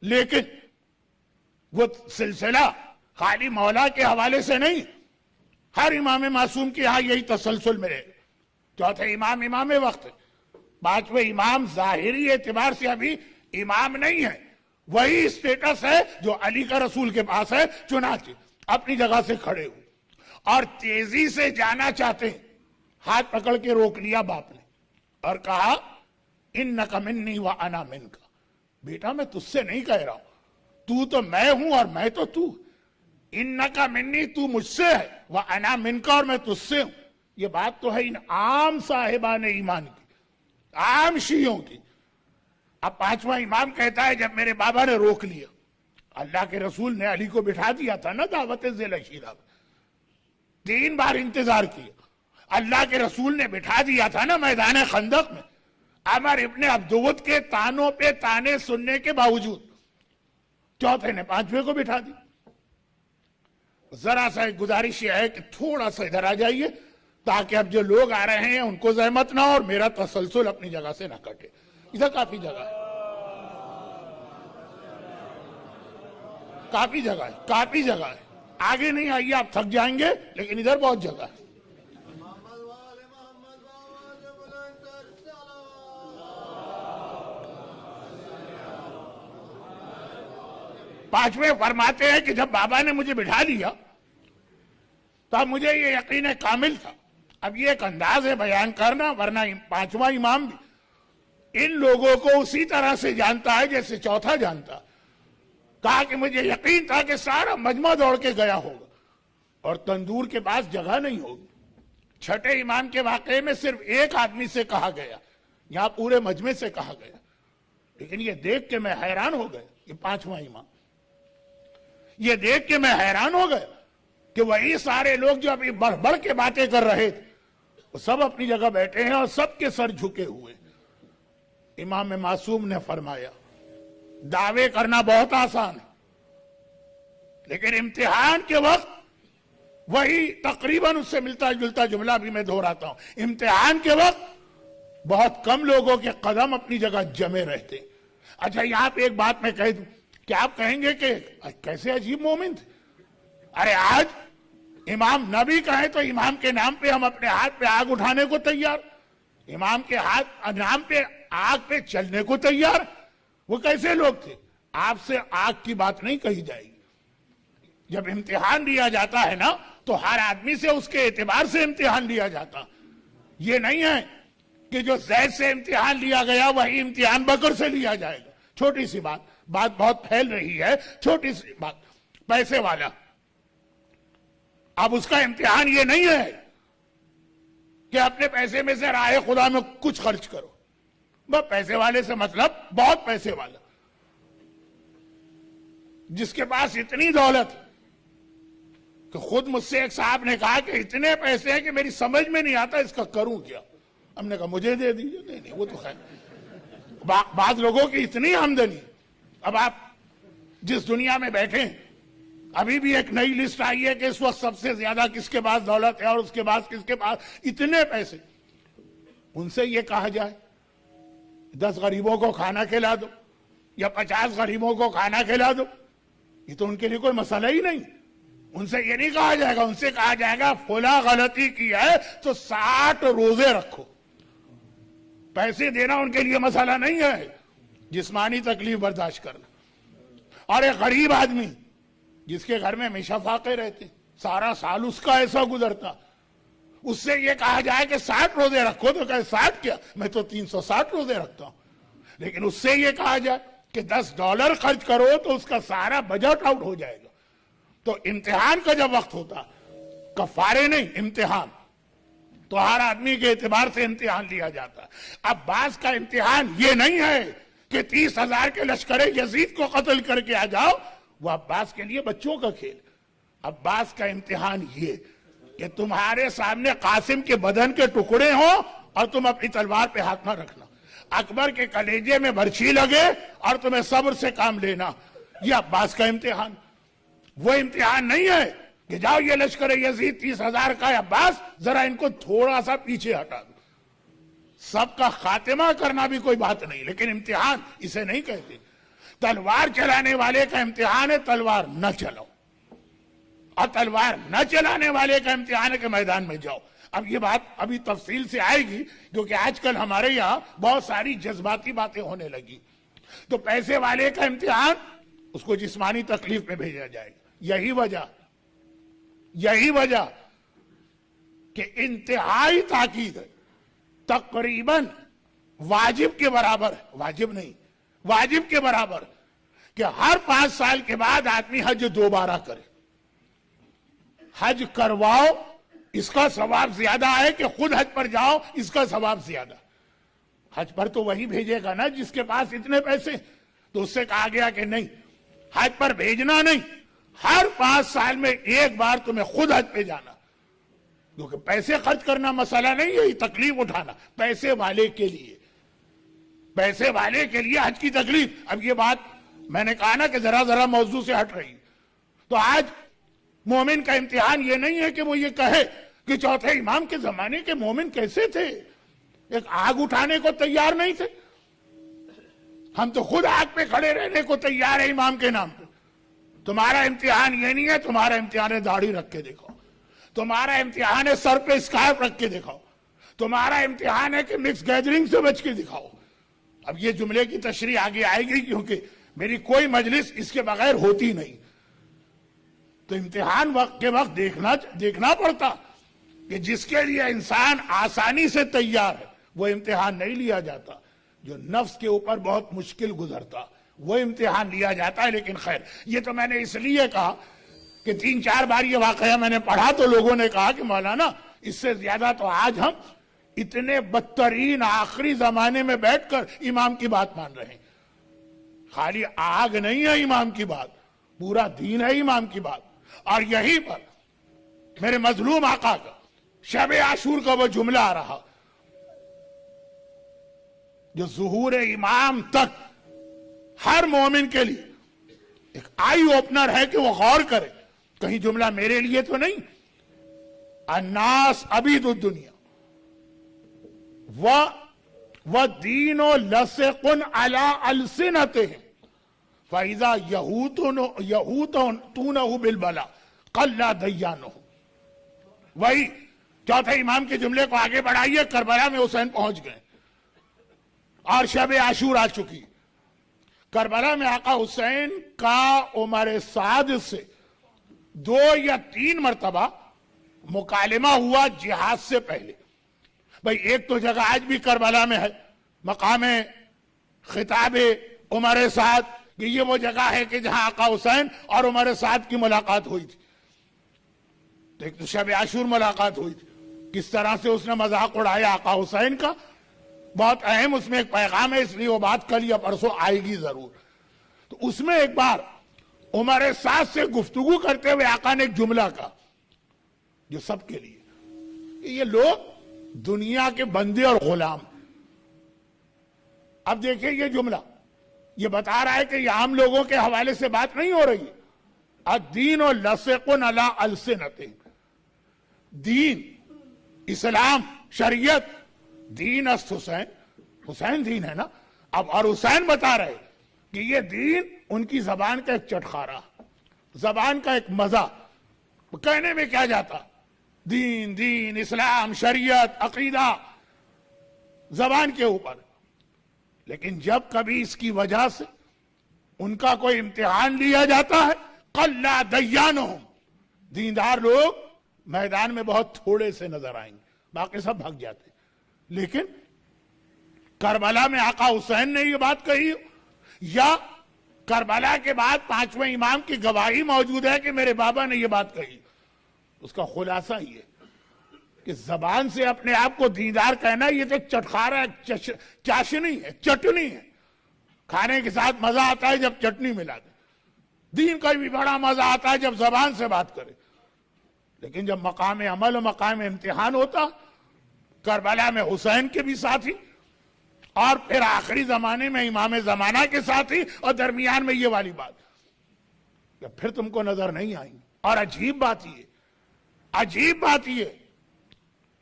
لیکن وہ سلسلہ خالی مولا کے حوالے سے نہیں, ہر امام معصوم کے ہاں یہی تسلسل ملے. چوتھے امام وقت, 5ویں امام ظاہری اعتبار سے ابھی امام نہیں ہے, وہی اسٹیٹس ہے جو علی کا رسول کے پاس ہے. چنانچہ اپنی جگہ سے کھڑے ہوئے اور تیزی سے جانا چاہتے ہیں, ہاتھ پکڑ کے روک لیا باپ نے اور کہا انک منی وانا منک, بیٹا میں تجھ سے نہیں کہہ رہا ہوں, تو تو میں ہوں اور میں تو تو. انک منی, تو مجھ سے ہے, وانا منک, اور میں تجھ سے ہوں. یہ بات تو ہے ان عام صاحبان ایمان کی, عام شیعوں کی. اب 5واں امام کہتا ہے جب میرے بابا نے روک لیا, اللہ کے رسول نے علی کو بٹھا دیا تھا نا دعوت ذیل شیرہ, 3 بار انتظار کیا, اللہ کے رسول نے بٹھا دیا تھا نا میدان خندق میں, عمر ابن عبدود کے تانوں پہ تانے سننے کے باوجود چوتھے نے 5ویں کو بٹھا دی. ذرا سا ایک گزارش یہ ہے کہ تھوڑا سا ادھر آ جائیے تاکہ اب جو لوگ آ رہے ہیں ان کو زحمت نہ ہو اور میرا تسلسل اپنی جگہ سے نہ کٹے. ادھر کافی جگہ ہے, کافی جگہ ہے, کافی جگہ ہے. آگے نہیں آئیے, آپ تھک جائیں گے, لیکن ادھر بہت جگہ ہے. پانچویں فرماتے ہیں کہ جب بابا نے مجھے بٹھا لیا تب مجھے یہ یقین کامل تھا. اب یہ ایک انداز ہے بیان کرنا, ورنہ 5واں امام بھی ان لوگوں کو اسی طرح سے جانتا ہے جیسے چوتھا جانتا. کہا کہ مجھے یقین تھا کہ سارا مجمع دوڑ کے گیا ہوگا اور تندور کے پاس جگہ نہیں ہوگی. چھٹے امام کے واقعے میں صرف ایک آدمی سے کہا گیا, یہاں پورے مجمع سے کہا گیا. لیکن یہ دیکھ کے میں حیران ہو گیا. یہ 5واں امام یہ دیکھ کے میں حیران ہو گیا کہ وہی سارے لوگ جو ابھی بڑھ بڑھ کے باتیں کر رہے تھے وہ سب اپنی جگہ بیٹھے ہیں اور سب کے سر جھکے ہوئے. امام معصوم نے فرمایا دعوے کرنا بہت آسان ہے، لیکن امتحان کے وقت وہی تقریباً اس سے ملتا جلتا جملہ بھی میں دہراتا ہوں. امتحان کے وقت بہت کم لوگوں کے قدم اپنی جگہ جمے رہتے. اچھا یہاں پہ ایک بات میں کہہ دوں کہ آپ کہیں گے کہ کیسے عجیب مومن تھے. ارے آج امام نبی کہیں تو امام کے نام پہ ہم اپنے ہاتھ پہ آگ اٹھانے کو تیار، امام کے نام پہ آگ پہ چلنے کو تیار. وہ کیسے لوگ تھے؟ آپ سے آگ کی بات نہیں کہی جائے گی. جب امتحان لیا جاتا ہے نا تو ہر آدمی سے اس کے اعتبار سے امتحان لیا جاتا. یہ نہیں ہے کہ جو زید سے امتحان لیا گیا وہی امتحان بکر سے لیا جائے گا. چھوٹی سی بات بہت پھیل رہی ہے. چھوٹی سی بات، پیسے والا، اب اس کا امتحان یہ نہیں ہے کہ اپنے پیسے میں سے راہ خدا میں کچھ خرچ کرو. بس پیسے والے سے مطلب بہت پیسے والا، جس کے پاس اتنی دولت کہ خود مجھ سے ایک صاحب نے کہا کہ اتنے پیسے ہیں کہ میری سمجھ میں نہیں آتا اس کا کروں کیا. ہم نے کہا مجھے دے دیجیے. نہیں وہ تو خیر، بعض لوگوں کی اتنی آمدنی. اب آپ جس دنیا میں بیٹھے ہیں ابھی بھی ایک نئی لسٹ آئی ہے کہ اس وقت سب سے زیادہ کس کے پاس دولت ہے اور اس کے بعد کس کے پاس اتنے پیسے. ان سے یہ کہا جائے 10 غریبوں کو کھانا کھلا دو یا 50 غریبوں کو کھانا کھلا دو، یہ تو ان کے لیے کوئی مسئلہ ہی نہیں. ان سے یہ نہیں کہا جائے گا، ان سے کہا جائے گا فلاں غلطی کی ہے تو 60 روزے رکھو. پیسے دینا ان کے لیے مسئلہ نہیں ہے، جسمانی تکلیف برداشت کرنا. اور ایک غریب آدمی جس کے گھر میں ہمیشہ فاقے رہتے، سارا سال اس کا ایسا گزرتا، اس سے یہ کہا جائے کہ 60 روزے رکھو تو کہے 60 کیا، میں تو 360 روزے رکھتا ہوں. لیکن اس سے یہ کہا جائے کہ $10 خرچ کرو تو اس کا سارا بجٹ آؤٹ ہو جائے گا. تو امتحان کا جب وقت ہوتا، کفارے نہیں امتحان، تو ہر آدمی کے اعتبار سے امتحان لیا جاتا. اب بعض کا امتحان یہ نہیں ہے کہ 30,000 کے لشکر یزید کو قتل کر کے آ جاؤ، وہ عباس کے لیے بچوں کا کھیل. عباس کا امتحان یہ کہ تمہارے سامنے قاسم کے بدن کے ٹکڑے ہوں اور تم اپنی تلوار پہ ہاتھ نہ رکھنا. اکبر کے کلیجے میں برچھی لگے اور تمہیں صبر سے کام لینا. یہ عباس کا امتحان. وہ امتحان نہیں ہے کہ جاؤ یہ لشکر یزید 30,000 کا ہے، عباس ذرا ان کو تھوڑا سا پیچھے ہٹا دو. سب کا خاتمہ کرنا بھی کوئی بات نہیں، لیکن امتحان اسے نہیں کہتے. تلوار چلانے والے کا امتحان ہے تلوار نہ چلاؤ، اور تلوار نہ چلانے والے کا امتحان ہے کہ میدان میں جاؤ. اب یہ بات ابھی تفصیل سے آئے گی کیونکہ آج کل ہمارے یہاں بہت ساری جذباتی باتیں ہونے لگی. تو پیسے والے کا امتحان اس کو جسمانی تکلیف میں بھیجا جائے گا. یہی وجہ کہ انتہائی تاکید ہے، تقریباً واجب کے برابر ہے، واجب نہیں واجب کے برابر کہ ہر 5 سال کے بعد آدمی حج دوبارہ کرے. حج کرواؤ اس کا ثواب زیادہ ہے کہ خود حج پر جاؤ اس کا ثواب زیادہ. حج پر تو وہی بھیجے گا نا جس کے پاس اتنے پیسے. تو اس سے کہا گیا کہ نہیں، حج پر بھیجنا نہیں، ہر 5 سال میں ایک بار تمہیں خود حج پہ جانا. کیونکہ پیسے خرچ کرنا مسئلہ نہیں ہے، تکلیف اٹھانا پیسے والے کے لیے حج کی تکلیف. اب یہ بات میں نے کہا نا کہ ذرا موضوع سے ہٹ رہی. تو آج مومن کا امتحان یہ نہیں ہے کہ وہ یہ کہے کہ چوتھے امام کے زمانے کے مومن کیسے تھے، ایک آگ اٹھانے کو تیار نہیں تھے. ہم تو خود آگ پہ کھڑے رہنے کو تیار ہے امام کے نام پہ. تمہارا امتحان یہ نہیں ہے، تمہارا امتحان ہے داڑھی رکھ کے دکھاؤ، تمہارا امتحان ہے سر پہ اسکارف رکھ کے دکھاؤ، تمہارا امتحان ہے کہ مکس گیدرنگ سے بچ کے دکھاؤ. اب یہ جملے کی تشریح آگے آئے گی کیونکہ میری کوئی مجلس اس کے بغیر ہوتی نہیں. تو امتحان وقت کے وقت دیکھنا پڑتا کہ جس کے لیے انسان آسانی سے تیار ہے وہ امتحان نہیں لیا جاتا. جو نفس کے اوپر بہت مشکل گزرتا وہ امتحان لیا جاتا ہے. لیکن خیر، یہ تو میں نے اس لیے کہا کہ 3-4 بار یہ واقعہ میں نے پڑھا تو لوگوں نے کہا کہ مولانا اس سے زیادہ تو آج ہم اتنے بدترین آخری زمانے میں بیٹھ کر امام کی بات مان رہے ہیں. خالی آگ نہیں ہے امام کی بات، پورا دین ہے امام کی بات. اور یہی پر میرے مظلوم آقا کا شب عاشور کا وہ جملہ آ رہا جو ظہور امام تک ہر مومن کے لیے ایک آئی اوپنر ہے کہ وہ غور کرے کہیں جملہ میرے لیے تو نہیں. الناس عبید الدنیا وَالدِّينُ لَصِقٌ عَلَىٰ أَلْسِنَتِهِمْ فَإِذَا يَهُوتُونَهُ بِالْبَلَىٰ قَلَّ دَيَّانُهُ. وہی چوتھے امام کے جملے کو آگے بڑھائیے. کربلا میں حسین پہنچ گئے اور شب عاشور آ چکی. کربلا میں آقا حسین کا عمر سعد سے 2 یا 3 مرتبہ مکالمہ ہوا جہاد سے پہلے. بھئی ایک تو جگہ آج بھی کربلا میں ہے مقام خطاب عمر سعد کہ یہ وہ جگہ ہے کہ جہاں آقا حسین اور عمر سعد کی ملاقات ہوئی تھی. تو ایک تو شب عاشور ملاقات ہوئی تھی. کس طرح سے اس نے مذاق اڑایا آقا حسین کا بہت اہم اس میں ایک پیغام ہے, اس لیے وہ بات کل یا پرسوں آئے گی ضرور. تو اس میں ایک بار عمر سعد سے گفتگو کرتے ہوئے آقا نے ایک جملہ کہا جو سب کے لیے یہ لوگ دنیا کے بندے اور غلام. اب دیکھیں یہ جملہ یہ بتا رہا ہے کہ یہ عام لوگوں کے حوالے سے بات نہیں ہو رہی ہے. الدین لصق علی السنتہم. دین اسلام شریعت دین است حسین. حسین دین ہے نا. اب اور حسین بتا رہے کہ یہ دین ان کی زبان کا ایک چٹخارا زبان کا ایک مزہ. کہنے میں کیا جاتا دین دین اسلام شریعت عقیدہ زبان کے اوپر, لیکن جب کبھی اس کی وجہ سے ان کا کوئی امتحان لیا جاتا ہے قل دیانہم. دیندار لوگ میدان میں بہت تھوڑے سے نظر آئیں گے, باقی سب بھگ جاتے ہیں. لیکن کربلا میں آقا حسین نے یہ بات کہی یا کربلا کے بعد 5ویں امام کی گواہی موجود ہے کہ میرے بابا نے یہ بات کہی, اس کا خلاصہ یہ کہ زبان سے اپنے آپ کو دیندار کہنا یہ تو چٹخارا چاشنی ہے, چٹنی ہے. کھانے کے ساتھ مزہ آتا ہے جب چٹنی ملا دے. دین کا بھی بڑا مزہ آتا ہے جب زبان سے بات کرے, لیکن جب مقام عمل و مقام امتحان ہوتا کربلا میں حسین کے بھی ساتھی اور پھر آخری زمانے میں امام زمانہ کے ساتھی اور درمیان میں یہ والی بات کہ پھر تم کو نظر نہیں آئیں. اور عجیب بات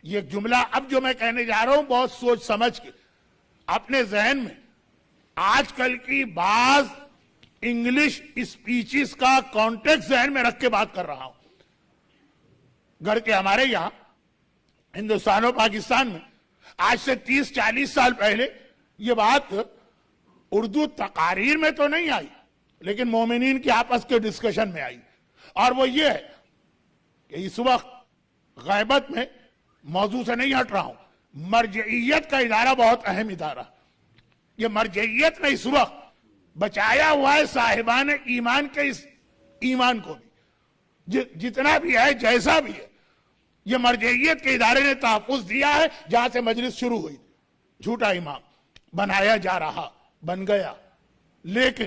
یہ جملہ اب جو میں کہنے جا رہا ہوں بہت سوچ سمجھ کے اپنے ذہن میں آج کل کی بعض انگلش اسپیچز کا کانٹیکٹ ذہن میں رکھ کے بات کر رہا ہوں. گھر کے ہمارے یہاں ہندوستان و پاکستان میں آج سے 30-40 سال پہلے یہ بات اردو تقاریر میں تو نہیں آئی لیکن مومنین کی آپس کے ڈسکشن میں آئی, اور وہ یہ ہے کہ اس وقت غیبت میں موضوع سے نہیں ہٹ رہا ہوں, مرجعیت کا ادارہ بہت اہم ادارہ. یہ مرجعیت نے اس وقت بچایا ہوا ہے صاحبان ایمان کے اس ایمان کو بھی, جتنا بھی ہے جیسا بھی ہے یہ مرجعیت کے ادارے نے تحفظ دیا ہے. جہاں سے مجلس شروع ہوئی جھوٹا امام بنایا جا رہا بن گیا, لیکن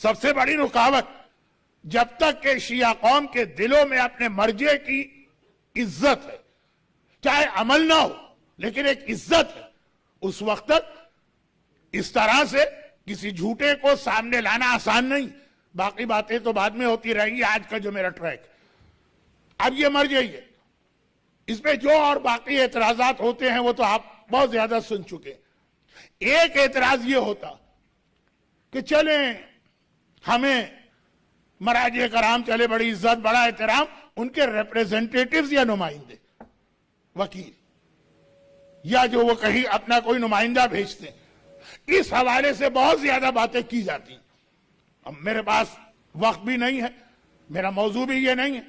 سب سے بڑی رکاوٹ جب تک کہ شیعہ قوم کے دلوں میں اپنے مرجع کی عزت ہے, چاہے عمل نہ ہو لیکن ایک عزت ہے, اس وقت تک اس طرح سے کسی جھوٹے کو سامنے لانا آسان نہیں. باقی باتیں تو بعد میں ہوتی رہیں گی. آج کا جو میرا ٹریک اب یہ مرجعیت, اس پہ جو اور باقی اعتراضات ہوتے ہیں وہ تو آپ بہت زیادہ سن چکے. ایک اعتراض یہ ہوتا کہ چلیں ہمیں مراجع کرام چلے بڑی عزت بڑا احترام, ان کے ریپریزنٹیٹیوز یا نمائندے وکیل یا جو وہ کہیں اپنا کوئی نمائندہ بھیجتے ہیں, اس حوالے سے بہت زیادہ باتیں کی جاتی ہیں. اب میرے پاس وقت بھی نہیں ہے, میرا موضوع بھی یہ نہیں ہے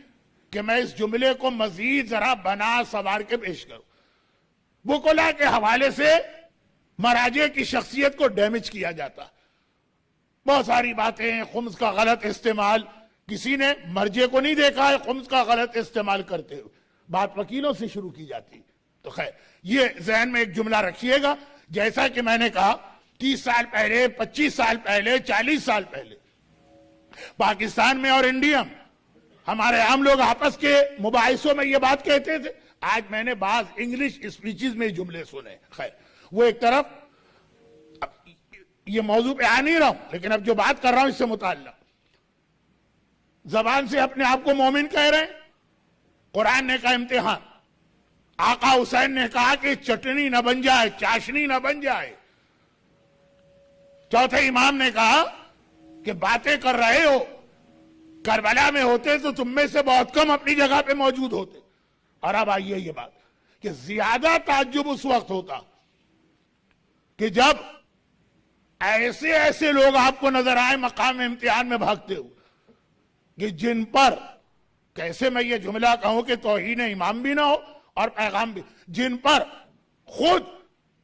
کہ میں اس جملے کو مزید ذرا بنا سوار کے پیش کروں. وکلا کے حوالے سے مراجع کی شخصیت کو ڈیمیج کیا جاتا. بہت ساری باتیں, خمس کا غلط استعمال, کسی نے مرجع کو نہیں دیکھا ہے خمس کا غلط استعمال کرتے ہوئے, بات وکیلوں سے شروع کی جاتی. تو خیر یہ ذہن میں ایک جملہ رکھیے گا, جیسا کہ میں نے کہا 30 سال پہلے 25 سال پہلے 40 سال پہلے پاکستان میں اور انڈیا میں ہمارے عام لوگ آپس کے مباحثوں میں یہ بات کہتے تھے. آج میں نے بعض انگلش اسپیچز میں جملے سنے. خیر وہ ایک طرف. یہ موضوع پہ آ نہیں رہا ہوں, لیکن اب جو بات کر رہا ہوں اس سے متعلق, زبان سے اپنے آپ کو مومن کہہ رہے ہیں. قرآن نے کہا امتحان. آقا حسین نے کہا کہ چٹنی نہ بن جائے, چاشنی نہ بن جائے. چوتھے امام نے کہا کہ باتیں کر رہے ہو, کربلا میں ہوتے تو تم میں سے بہت کم اپنی جگہ پہ موجود ہوتے. اور اب آئیے یہ بات کہ زیادہ تعجب اس وقت ہوتا کہ جب ایسے ایسے لوگ آپ کو نظر آئے مقام امتحان میں بھاگتے ہو کہ جن پر, کیسے میں یہ جملہ کہوں کہ توہین امام بھی نہ ہو اور پیغام بھی, جن پر خود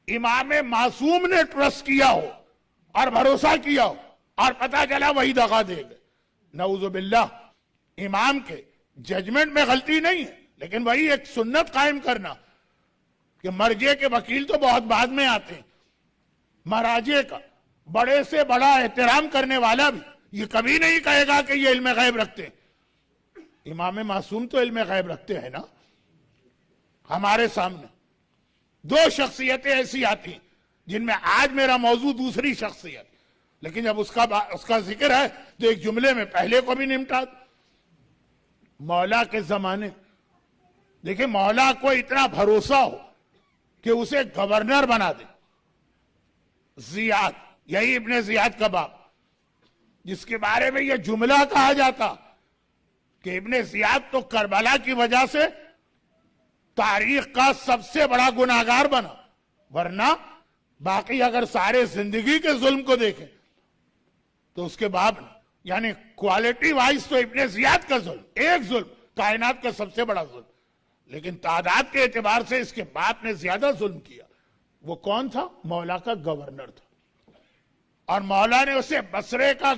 امام معصوم نے ٹرسٹ کیا ہو اور بھروسہ کیا ہو, اور پتہ چلا وہی دغا دے گئے. نعوذ باللہ. امام کے ججمنٹ میں غلطی نہیں ہے, لیکن وہی ایک سنت قائم کرنا کہ مرجع کے وکیل تو بہت بعد میں آتے ہیں. مراجع کا بڑے سے بڑا احترام کرنے والا بھی یہ کبھی نہیں کہے گا کہ یہ علم غیب رکھتے ہیں. امام معصوم تو علم غیب رکھتے ہیں نا. ہمارے سامنے دو شخصیتیں ایسی آتی ہیں جن میں آج میرا موضوع دوسری شخصیت, لیکن جب اس کا ذکر ہے تو ایک جملے میں پہلے کو بھی نمٹا. مولا کے زمانے, دیکھیں مولا کو اتنا بھروسہ ہو کہ اسے گورنر بنا دے. زیاد, یہی ابن زیاد کا باپ, جس کے بارے میں یہ جملہ کہا جاتا کہ ابن زیاد تو کربلا کی وجہ سے تاریخ کا سب سے بڑا گناہگار بنا, ورنہ باقی اگر سارے زندگی کے ظلم کو دیکھیں تو اس کے باپ نے, یعنی کوالٹی وائز تو ابن زیاد کا ظلم, ایک ظلم کائنات کا سب سے بڑا ظلم, لیکن تعداد کے اعتبار سے اس کے باپ نے زیادہ ظلم کیا. وہ کون تھا؟ مولا کا گورنر تھا. اور مولا نے اسے بصرے کا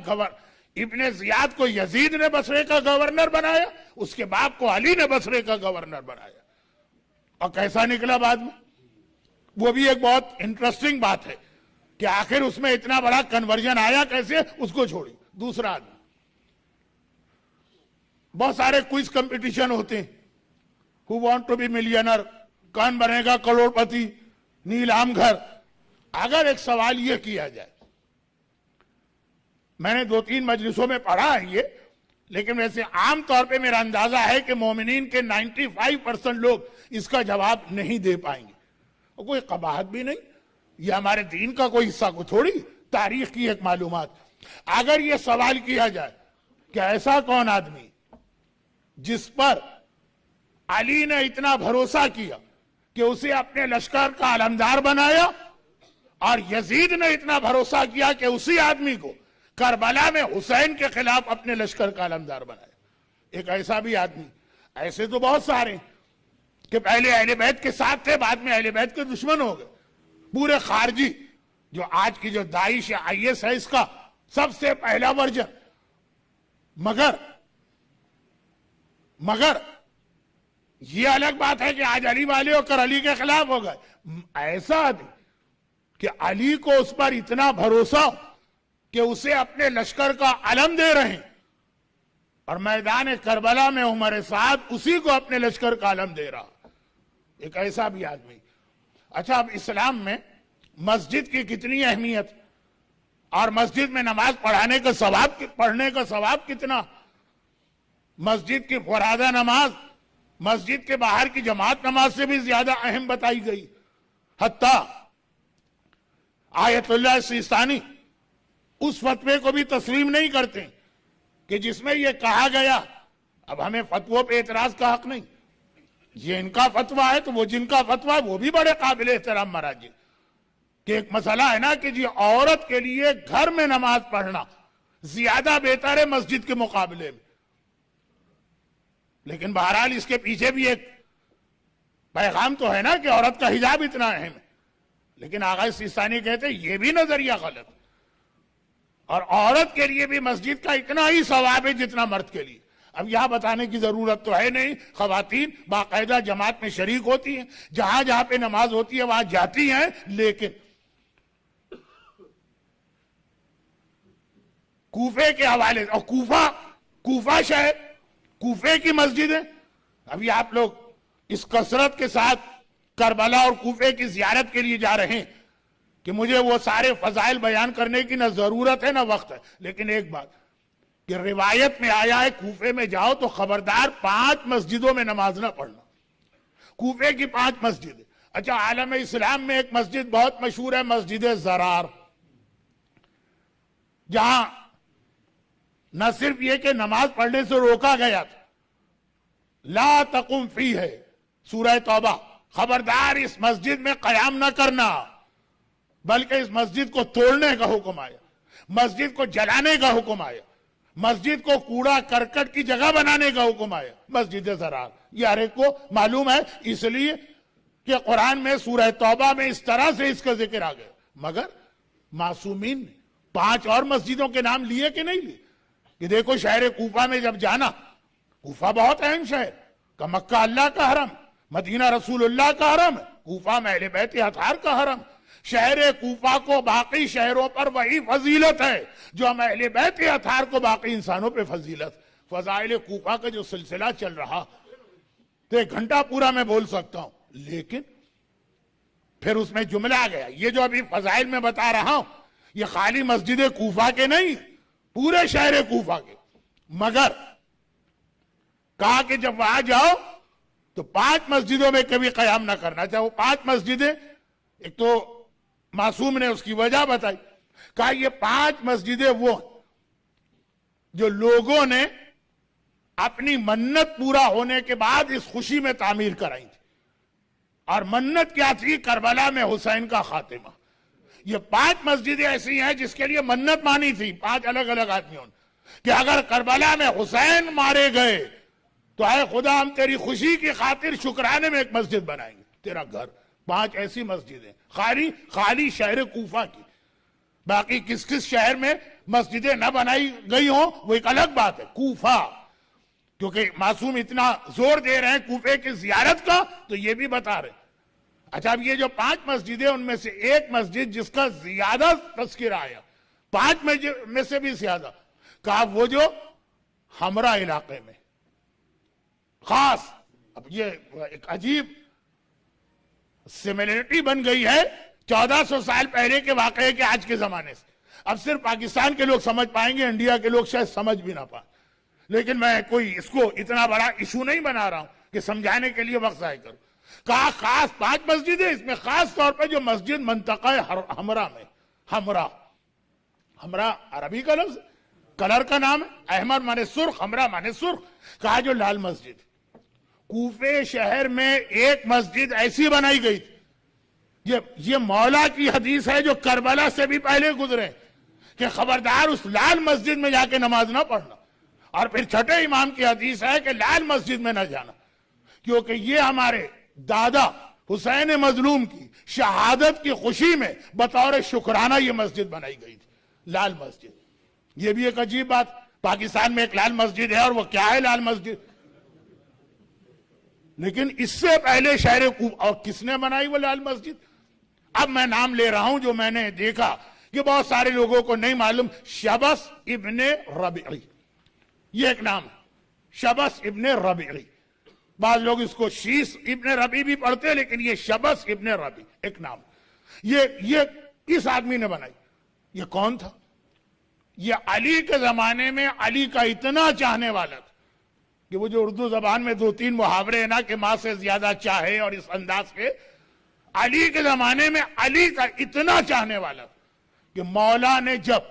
ابن زیاد کو یزید نے بصرے کا گورنر بنایا, اس کے باپ کو علی نے بصرے کا گورنر بنایا. اور کیسا نکلا بعد میں, وہ بھی ایک بہت انٹرسٹنگ بات ہے کہ آخر اس میں اتنا بڑا کنورژن آیا کیسے, اس کو چھوڑی. دوسرا آدمی, بہت سارے کوئز کمپٹیشن ہوتے ہیں, who want to be millionaire, کون بنے گا کروڑ پتی, نیلام گھر. اگر ایک سوال یہ کیا جائے, میں نے 2-3 مجلسوں میں پڑھا ہے یہ, لیکن ویسے عام طور پہ میرا اندازہ ہے کہ مومنین کے 95% لوگ اس کا جواب نہیں دے پائیں گے. اور کوئی قباحت بھی نہیں, یہ ہمارے دین کا کوئی حصہ کو تھوڑی, تاریخ کی ایک معلومات. اگر یہ سوال کیا جائے کہ ایسا کون آدمی جس پر علی نے اتنا بھروسہ کیا کہ اسے اپنے لشکر کا علمدار بنایا, اور یزید نے اتنا بھروسہ کیا کہ اسی آدمی کو کربلا میں حسین کے خلاف اپنے لشکر کا علمدار بنایا. ایک ایسا بھی آدمی, ایسے تو بہت سارے کہ پہلے اہل بیت کے ساتھ تھے, بعد میں اہل بیت کے دشمن ہو گئے. پورے خارجی, جو آج کی جو داعش یا IS ہے, اس کا سب سے پہلا ورژن. مگر یہ الگ بات ہے کہ آج علی والے ہو کر علی کے خلاف ہو گئے. ایسا آدمی کہ علی کو اس پر اتنا بھروسہ ہو کہ اسے اپنے لشکر کا علم دے رہے ہیں, اور میدان کربلا میں عمر سعد اسی کو اپنے لشکر کا علم دے رہا. ایک ایسا بھی آدمی. اچھا, اب اسلام میں مسجد کی کتنی اہمیت, اور مسجد میں نماز پڑھنے کا ثواب کتنا. مسجد کی فرادہ نماز مسجد کے باہر کی جماعت نماز سے بھی زیادہ اہم بتائی گئی. حتیٰ آیت اللہ سیستانی اس فتوے کو بھی تسلیم نہیں کرتے کہ جس میں یہ کہا گیا, اب ہمیں فتووں پہ اعتراض کا حق نہیں, یہ ان کا فتویٰ ہے تو وہ جن کا فتویٰ ہے وہ بھی بڑے قابل احترام مراجع, کہ ایک مسئلہ ہے نا کہ جی عورت کے لیے گھر میں نماز پڑھنا زیادہ بہتر ہے مسجد کے مقابلے میں. لیکن بہرحال اس کے پیچھے بھی ایک پیغام تو ہے نا کہ عورت کا حجاب اتنا اہم ہے. لیکن آغا سیستانی کہتے ہیں یہ بھی نظریہ غلط, اور عورت کے لیے بھی مسجد کا اتنا ہی ثواب ہے جتنا مرد کے لیے. اب یہاں بتانے کی ضرورت تو ہے نہیں, خواتین باقاعدہ جماعت میں شریک ہوتی ہیں, جہاں جہاں پہ نماز ہوتی ہے وہاں جاتی ہیں, لیکن کوفے کے حوالے سے، اور کوفہ شہر، کوفے کی مسجدیں، ابھی آپ لوگ اس کثرت کے ساتھ کربلا اور کوفے کی زیارت کے لیے جا رہے ہیں کہ مجھے وہ سارے فضائل بیان کرنے کی نہ ضرورت ہے نہ وقت ہے، لیکن ایک بات کہ روایت میں آیا ہے کوفے میں جاؤ تو خبردار 5 مسجدوں میں نماز نہ پڑھنا، کوفے کی 5 مسجدیں۔ اچھا، عالم اسلام میں ایک مسجد بہت مشہور ہے، مسجد زرار، جہاں نہ صرف یہ کہ نماز پڑھنے سے روکا گیا تھا، لا تقم فی ہے سورہ توبہ، خبردار اس مسجد میں قیام نہ کرنا، بلکہ اس مسجد کو توڑنے کا حکم آیا، مسجد کو جلانے کا حکم آیا، مسجد کو کوڑا کرکٹ کی جگہ بنانے کا حکم آیا، مسجد زرار۔ یہ ہر ایک کو معلوم ہے، اس لیے کہ قرآن میں سورہ توبہ میں اس طرح سے اس کا ذکر آ گیا۔ مگر معصومین نے 5 اور مسجدوں کے نام لیے کہ نہیں لیے؟ کہ دیکھو شہر کوفہ میں جب جانا، کوفہ بہت اہم شہر کا، مکہ اللہ کا حرم، مدینہ رسول اللہ کا حرم، کوفہ میں اہل بیت اطہار کا حرم، شہر کوفہ کو باقی شہروں پر وہی فضیلت ہے جو ہم اہل بیت اطہار کو باقی انسانوں پہ فضیلت۔ فضائل کوفہ کا جو سلسلہ چل رہا تو 1 گھنٹہ پورا میں بول سکتا ہوں، لیکن پھر اس میں جملہ آ گیا، یہ جو ابھی فضائل میں بتا رہا ہوں یہ خالی مسجد کوفہ کے نہیں، پورے شہر کوفہ کے۔ مگر کہا کہ جب وہاں جاؤ تو 5 مسجدوں میں کبھی قیام نہ کرنا، چاہے وہ 5 مسجدیں، ایک تو معصوم نے اس کی وجہ بتائی، کہا یہ 5 مسجدیں وہ جو لوگوں نے اپنی منت پورا ہونے کے بعد اس خوشی میں تعمیر کرائی تھی، اور منت کیا تھی؟ کربلا میں حسین کا خاتمہ۔ یہ 5 مسجدیں ایسی ہیں جس کے لیے منت مانی تھی 5 الگ الگ آدمیوں نے، کہ اگر کربلا میں حسین مارے گئے تو اے خدا ہم تیری خوشی کی خاطر شکرانے میں ایک مسجد بنائیں گے تیرا گھر۔ 5 ایسی مسجدیں خالی شہر کوفہ کی، باقی کس کس شہر میں مسجدیں نہ بنائی گئی ہوں وہ ایک الگ بات ہے۔ کوفہ، کیونکہ معصوم اتنا زور دے رہے ہیں کوفے کی زیارت کا تو یہ بھی بتا رہے ہیں۔ اچھا، اب یہ جو 5 مسجدیں ان میں سے ایک مسجد جس کا زیادہ تذکرہ آیا، 5 میں سے بھی زیادہ، کہا وہ جو ہمراہ علاقے میں خاص، اب یہ ایک عجیب سیملیرٹی بن گئی ہے 1400 سال پہلے کے واقعے کے آج کے زمانے سے۔ اب صرف پاکستان کے لوگ سمجھ پائیں گے، انڈیا کے لوگ شاید سمجھ بھی نہ پائیں، لیکن میں کوئی اس کو اتنا بڑا ایشو نہیں بنا رہا ہوں کہ سمجھانے کے لیے وقت ضائع کروں۔ کہا خاص 5 مسجدیں، اس میں خاص طور پہ جو مسجد منطقہ ہمراہ میں، ہمراہ عربی کا لفظ، کلر کا نام ہے، احمر مانے سرخ، ہمراہ مانے سرخ، کہا جو لال مسجد۔ کوفے شہر میں ایک مسجد ایسی بنائی گئی تھی، یہ مولا کی حدیث ہے جو کربلا سے بھی پہلے گزرے، کہ خبردار اس لال مسجد میں جا کے نماز نہ پڑھنا، اور پھر چھٹے امام کی حدیث ہے کہ لال مسجد میں نہ جانا، کیونکہ یہ ہمارے دادا حسین مظلوم کی شہادت کی خوشی میں بطور شکرانہ یہ مسجد بنائی گئی تھی، لال مسجد۔ یہ بھی ایک عجیب بات، پاکستان میں ایک لال مسجد ہے، اور وہ کیا ہے لال مسجد؟ لیکن اس سے پہلے شہر کوفہ، اور کس نے بنائی وہ لال مسجد؟ اب میں نام لے رہا ہوں جو میں نے دیکھا کہ بہت سارے لوگوں کو نہیں معلوم، شبس ابن ربیعی، یہ ایک نام ہے، شبس ابن ربیعی۔ بعض لوگ اس کو شیس ابن ربیع بھی پڑھتے ہیں، لیکن یہ شبس ابن ربیع ایک نام، یہ کس آدمی نے بنائی؟ یہ کون تھا؟ یہ علی کے زمانے میں علی کا اتنا چاہنے والا تھا کہ وہ جو اردو زبان میں 2-3 محاورے ہیں نا کہ ماں سے زیادہ چاہے، اور اس انداز کے، علی کے زمانے میں علی کا اتنا چاہنے والا تھا کہ مولا نے جب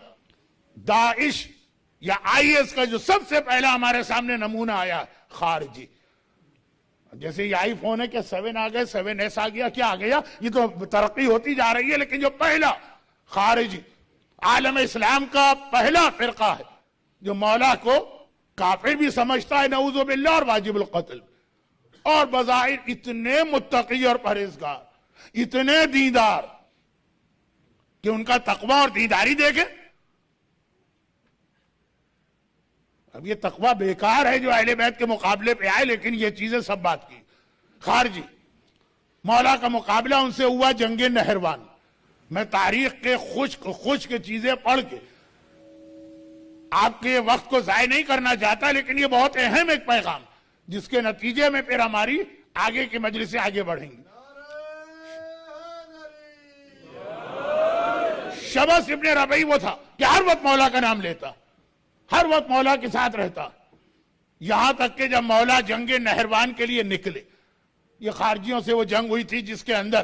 داعش یا IS کا جو سب سے پہلا ہمارے سامنے نمونہ آیا خارجی، جیسے یہ آئی فون ہے کہ 7 آ گئے، 7S آ گیا، کیا آ گیا، یہ تو ترقی ہوتی جا رہی ہے، لیکن جو پہلا خارجی عالم اسلام کا پہلا فرقہ ہے جو مولا کو کافر بھی سمجھتا ہے نعوذ باللہ اور واجب القتل، اور بظاہر اتنے متقی اور پرہیزگار، اتنے دیندار کہ ان کا تقوی اور دینداری دیکھیں۔ اب یہ تقوی بیکار ہے جو اہل بیت کے مقابلے پہ آئے، لیکن یہ چیزیں سب بات کی۔ خارجی مولا کا مقابلہ ان سے ہوا جنگ نہروان۔ میں تاریخ کے خشک چیزیں پڑھ کے آپ کے وقت کو ضائع نہیں کرنا چاہتا، لیکن یہ بہت اہم ایک پیغام جس کے نتیجے میں پھر ہماری آگے کی مجلسیں آگے بڑھیں گی۔ شبس ابن ربعی وہ تھا کہ ہر وقت مولا کا نام لیتا، ہر وقت مولا کے ساتھ رہتا، یہاں تک کہ جب مولا جنگ نہروان کے لیے نکلے، یہ خارجیوں سے وہ جنگ ہوئی تھی جس کے اندر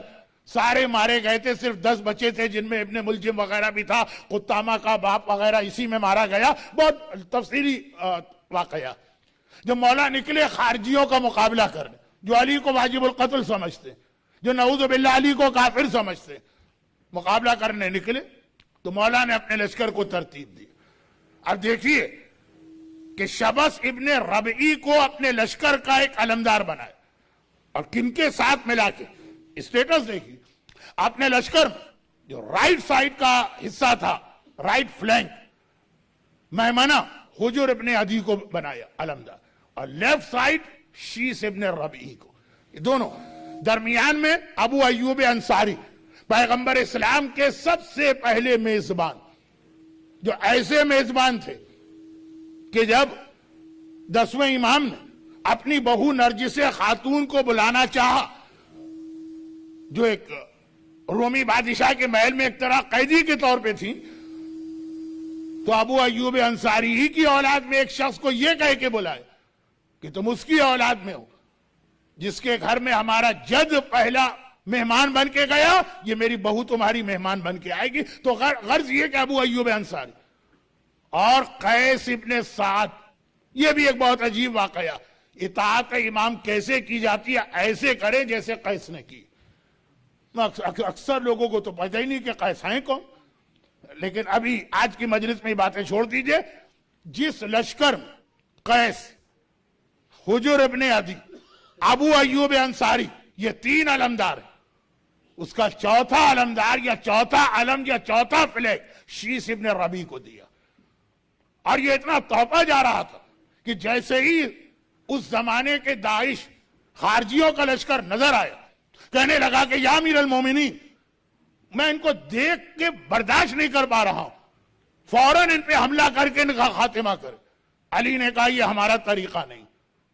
سارے مارے گئے تھے، صرف 10 بچے تھے جن میں ابن ملجم وغیرہ بھی تھا، قطامہ کا باپ وغیرہ اسی میں مارا گیا، بہت تفصیلی واقعہ۔ جب مولا نکلے خارجیوں کا مقابلہ کرنے، جو علی کو واجب القتل سمجھتے، جو نعوذ باللہ علی کو کافر سمجھتے، مقابلہ کرنے نکلے تو مولا نے اپنے لشکر کو ترتیب دی۔ اب دیکھیے کہ شبس ابن ربعی کو اپنے لشکر کا ایک علمدار بنائے، اور کن کے ساتھ ملا کے اسٹیٹس دیکھیے، اپنے لشکر میں جو رائٹ سائڈ کا حصہ تھا، رائٹ فلینک، میمنہ حجر ابن عدی کو بنایا علمدار، اور لیفٹ سائڈ شیس ابن ربعی کو، یہ دونوں، درمیان میں ابو ایوب انصاری، پیغمبر اسلام کے سب سے پہلے میزبان، جو ایسے میزبان تھے کہ جب 10ویں امام نے اپنی بہو نرجس خاتون کو بلانا چاہا، جو ایک رومی بادشاہ کے محل میں ایک طرح قیدی کے طور پہ تھی، تو ابو ایوب انصاری ہی کی اولاد میں ایک شخص کو یہ کہہ کے بلائے کہ تم اس کی اولاد میں ہو جس کے گھر میں ہمارا جد پہلا مہمان بن کے گیا، یہ میری بہو تمہاری مہمان بن کے آئے گی۔ تو غرض یہ کہ ابو ایوب انصاری اور قیس ابن سعد، یہ بھی ایک بہت عجیب واقعہ، اطاعت امام کیسے کی جاتی ہے، ایسے کریں جیسے قیس نے کی۔ اکثر لوگوں کو تو پتہ ہی نہیں کہ قیس ہیں کون، لیکن ابھی آج کی مجلس میں باتیں چھوڑ دیجئے۔ جس لشکر میں قیس، حجر ابن عدی، ابو ایوب انصاری، یہ 3 علمدار ہیں، اس کا چوتھا علمدار یا چوتھا علم یا چوتھا فلیگ شیس ابن ربعی کو دیا، اور یہ اتنا توپا جا رہا تھا کہ جیسے ہی اس زمانے کے داعش خارجیوں کا لشکر نظر آیا، کہنے لگا کہ یا امیر المومنین، میں ان کو دیکھ کے برداشت نہیں کر پا رہا ہوں، فوراً ان پہ حملہ کر کے ان کا خاتمہ کر۔ علی نے کہا یہ ہمارا طریقہ نہیں،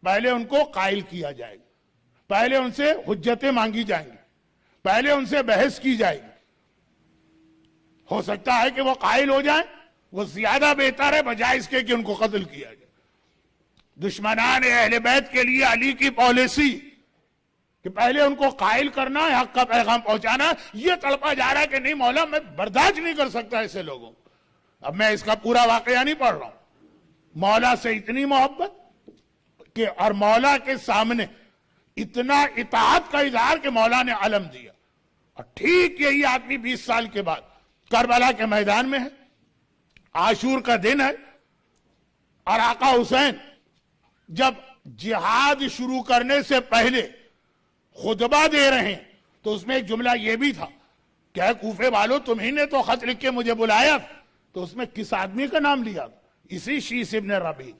پہلے ان کو قائل کیا جائے گا، پہلے ان سے حجتیں مانگی جائیں گی، پہلے ان سے بحث کی جائے گی، ہو سکتا ہے کہ وہ قائل ہو جائیں، وہ زیادہ بہتر ہے بجائے اس کے کہ ان کو قتل کیا جائے۔ دشمنان اہل بیت کے لیے علی کی پالیسی کہ پہلے ان کو قائل کرنا ہے، حق کا پیغام پہنچانا، یہ تڑپا جا رہا ہے کہ نہیں مولا میں برداشت نہیں کر سکتا ایسے لوگوں۔ اب میں اس کا پورا واقعہ نہیں پڑھ رہا ہوں، مولا سے اتنی محبت کہ اور مولا کے سامنے اتنا اطاعت کا اظہار کہ مولا نے علم دیا۔ اور ٹھیک یہی آدمی 20 سال کے بعد کربلا کے میدان میں ہے، عاشور کا دن ہے، اور آقا حسین جب جہاد شروع کرنے سے پہلے خطبہ دے رہے ہیں تو اس میں ایک جملہ یہ بھی تھا کہ اے کوفے والو تمہیں نے تو خط لکھ کے مجھے بلایا، تو اس میں کس آدمی کا نام لیا تھا؟ اسی شیس ابن ربعی،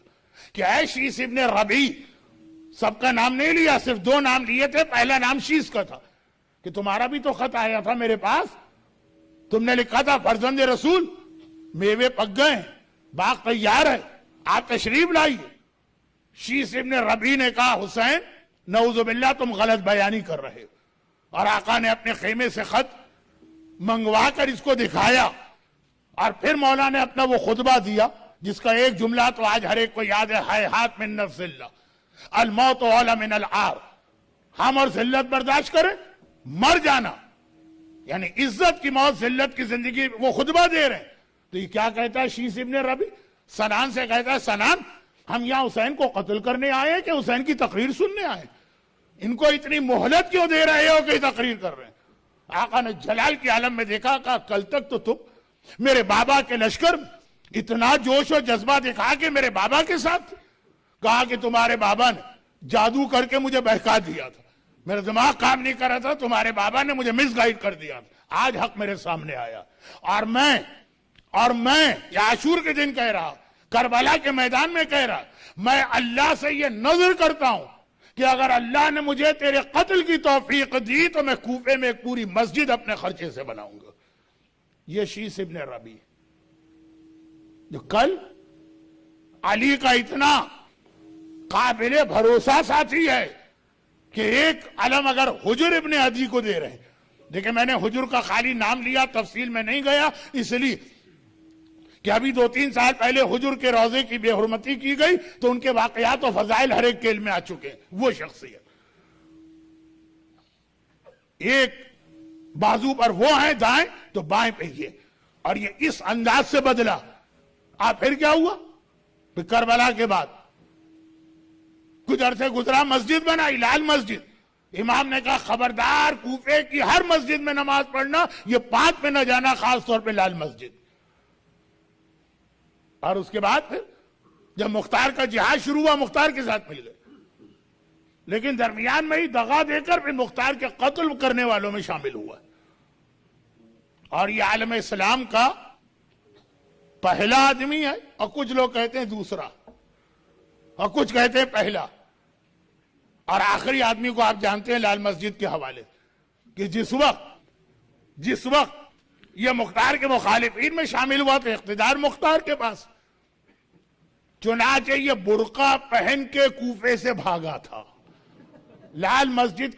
کہ اے شیس ابن ربعی، سب کا نام نہیں لیا، صرف 2 نام لیے تھے، پہلا نام شیس کا تھا کہ تمہارا بھی تو خط آیا تھا میرے پاس، تم نے لکھا تھا فرزند رسول، میوے پک گئے ہیں، باغ تیار ہے، آپ تشریف لائیے۔ شیس ابن ربعی نے کہا حسین نعوذ باللہ تم غلط بیانی کر رہے ہو، اور آقا نے اپنے خیمے سے خط منگوا کر اس کو دکھایا، اور پھر مولا نے اپنا وہ خطبہ دیا جس کا ایک جملہ تو آج ہر ایک کو یاد ہے، ہیہات من نفس اللہ الموت اولی من العار، ہم اور ذلت برداشت کریں، مر جانا یعنی عزت کی موت، ذلت کی زندگی، وہ خطبہ دے رہے ہیں۔ تو یہ کیا کہتا ہے شیس ابن ربعی؟ سنان سے کہتا ہے سنان ہم یہاں حسین کو قتل کرنے آئے ہیں کہ حسین کی تقریر سننے آئے ہیں؟ ان کو اتنی مہلت کیوں دے رہے ہو کہ تقریر کر رہے ہیں؟ آقا نے جلال کی عالم میں دیکھا، کہا کل تک تو تم میرے بابا کے لشکر میں اتنا جوش و جذبہ دکھا کہ میرے بابا کے ساتھ، کہا کہ تمہارے بابا نے جادو کر کے مجھے بہکا دیا تھا، میرا دماغ کام نہیں کر رہا تھا، تمہارے بابا نے مجھے مس گائیڈ کر دیا تھا، آج حق میرے سامنے آیا، اور میں یہ عاشور کے دن کہہ رہا، کربلا کے میدان میں کہہ رہا، میں اللہ سے یہ نظر کرتا ہوں کہ اگر اللہ نے مجھے تیرے قتل کی توفیق دی تو میں کوفے میں ایک پوری مسجد اپنے خرچے سے بناؤں گا۔ یہ شیس ابن ربعی جو کل علی کا اتنا قابل بھروسہ ساتھی ہے کہ ایک علم اگر حجر ابن عدی کو دے رہے ہیں. دیکھیں میں نے حجر کا خالی نام لیا, تفصیل میں نہیں گیا, اس لیے کہ ابھی 2-3 سال پہلے حجر کے روضے کی بے حرمتی کی گئی تو ان کے واقعات و فضائل ہر ایک کے علم میں آ چکے ہیں. وہ شخصیت ایک بازو پر وہ ہیں دائیں تو بائیں پہ یہ, اور یہ اس انداز سے بدلا. آپ پھر کیا ہوا؟ پھر کربلا کے بعد کچھ عرصے گزرا, مسجد بنائی, لال مسجد. امام نے کہا خبردار کوفے کی ہر مسجد میں نماز پڑھنا, یہ 5 پہ نہ جانا, خاص طور پہ لال مسجد. اور اس کے بعد پھر جب مختار کا جہاد شروع ہوا مختار کے ساتھ مل گئے, لیکن درمیان میں ہی دغا دے کر پھر مختار کے قتل کرنے والوں میں شامل ہوا. اور یہ عالم اسلام کا پہلا آدمی ہے, اور کچھ لوگ کہتے ہیں دوسرا, اور کچھ کہتے ہیں پہلا. اور آخری آدمی کو آپ جانتے ہیں لال مسجد کے حوالے, کہ جس وقت یہ مختار کے مخالفین میں شامل ہوا تو اقتدار مختار کے پاس, چنانچہ یہ برقع پہن کے کوفے سے بھاگا تھا. لال مسجد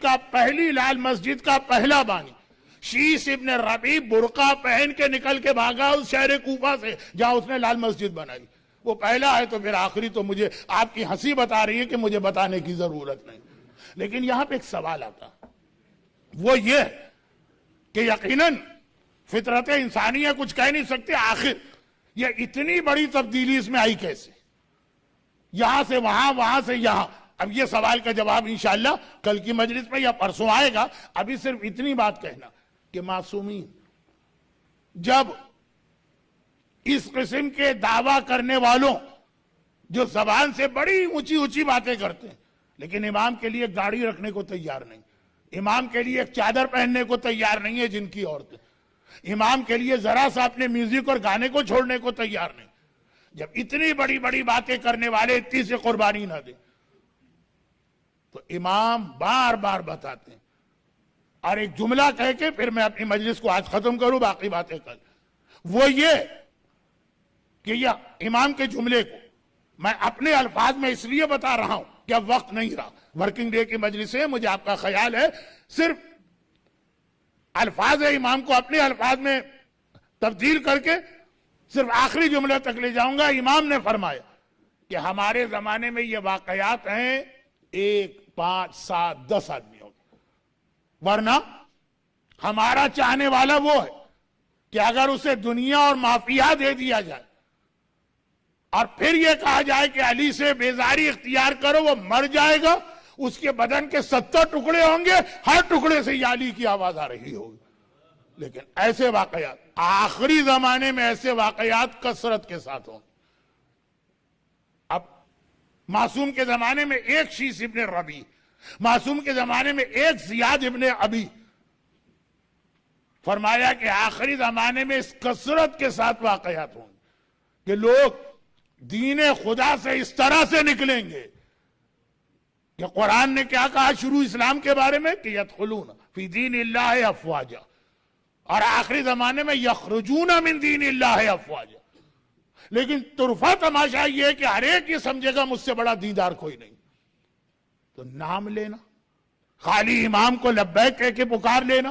کا پہلا بانی شیس ابن ربیع برقع پہن کے نکل کے بھاگا اس شہر کوفہ سے جہاں اس نے لال مسجد بنائی. وہ پہلا ہے تو پھر آخری تو مجھے آپ کی ہنسی بتا رہی ہے کہ مجھے بتانے کی ضرورت نہیں. لیکن یہاں پہ ایک سوال آتا, وہ یہ ہے کہ یقیناً فطرت انسانی ہے, کچھ کہہ نہیں سکتے, آخر یہ اتنی بڑی تبدیلی اس میں آئی کیسے, یہاں سے وہاں, وہاں سے یہاں. اب یہ سوال کا جواب انشاءاللہ کل کی مجلس میں یا پرسوں آئے گا. ابھی صرف اتنی بات کہنا کہ معصومین جب اس قسم کے دعویٰ کرنے والوں جو زبان سے بڑی اونچی اونچی باتیں کرتے ہیں لیکن امام کے لیے داڑھی رکھنے کو تیار نہیں, امام کے لیے ایک چادر پہننے کو تیار نہیں ہے جن کی عورتیں, امام کے لیے ذرا سا اپنے میوزک اور گانے کو چھوڑنے کو تیار نہیں, جب اتنی بڑی بڑی باتیں کرنے والے اتنی سے قربانی نہ دیں تو امام بار بار بتاتے ہیں. اور ایک جملہ کہہ کے پھر میں اپنی مجلس کو آج ختم کروں, باقی باتیں کل. وہ یہ کہ یہ امام کے جملے کو میں اپنے الفاظ میں اس لیے بتا رہا ہوں کہ اب وقت نہیں رہا, ورکنگ ڈے کی مجلس ہے, مجھے آپ کا خیال ہے صرف الفاظ امام کو اپنے الفاظ میں تبدیل کر کے صرف آخری جملے تک لے جاؤں گا. امام نے فرمایا کہ ہمارے زمانے میں یہ واقعات ہیں 1, 5, 7, 10 آدمیوں کے, ورنہ ہمارا چاہنے والا وہ ہے کہ اگر اسے دنیا اور مافیا دے دیا جائے اور پھر یہ کہا جائے کہ علی سے بیزاری اختیار کرو, وہ مر جائے گا, اس کے بدن کے 70 ٹکڑے ہوں گے, ہر ٹکڑے سے یا علی کی آواز آ رہی ہوگی. لیکن ایسے واقعات آخری زمانے میں ایسے واقعات کثرت کے ساتھ ہوں. اب معصوم کے زمانے میں ایک شیس ابن ربیع, معصوم کے زمانے میں ایک زیاد ابن ابی. فرمایا کہ آخری زمانے میں اس کثرت کے ساتھ واقعات ہوں کہ لوگ دین خدا سے اس طرح سے نکلیں گے کہ قرآن نے کیا کہا شروع اسلام کے بارے میں کہ یدخلون فی دین اللہ افواجا, اور آخری زمانے میں یخرجون من دین اللہ افواجا. لیکن طرفہ تماشا یہ ہے کہ ہر ایک یہ سمجھے گا مجھ سے بڑا دیندار کوئی نہیں. تو نام لینا, خالی امام کو لبیک کہہ کے پکار لینا,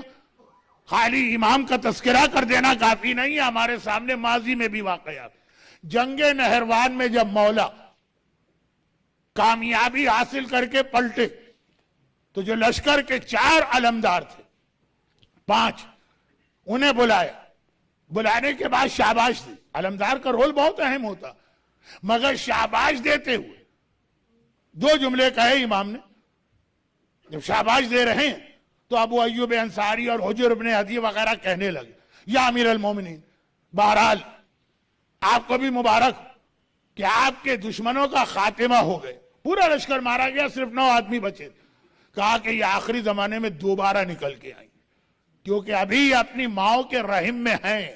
خالی امام کا تذکرہ کر دینا کافی نہیں ہے. ہمارے سامنے ماضی میں بھی واقعات, جنگ نہروان میں جب مولا کامیابی حاصل کر کے پلٹے تو جو لشکر کے 4 علمدار تھے, 5 انہیں بلایا, بلانے کے بعد شاباش دی. علمدار کا رول بہت اہم ہوتا, مگر شاباش دیتے ہوئے 2 جملے کہے امام نے. جب شاباش دے رہے ہیں تو ابو ایوب انصاری اور حجر ابن عدی وغیرہ کہنے لگے یا امیر المومنین, بہرحال آپ کو بھی مبارک کہ آپ کے دشمنوں کا خاتمہ ہو گئے, پورا لشکر مارا گیا, صرف 9 آدمی بچے. کہا کہ یہ آخری زمانے میں دوبارہ نکل کے آئیں کیونکہ ابھی اپنی ماؤں کے رحم میں ہیں,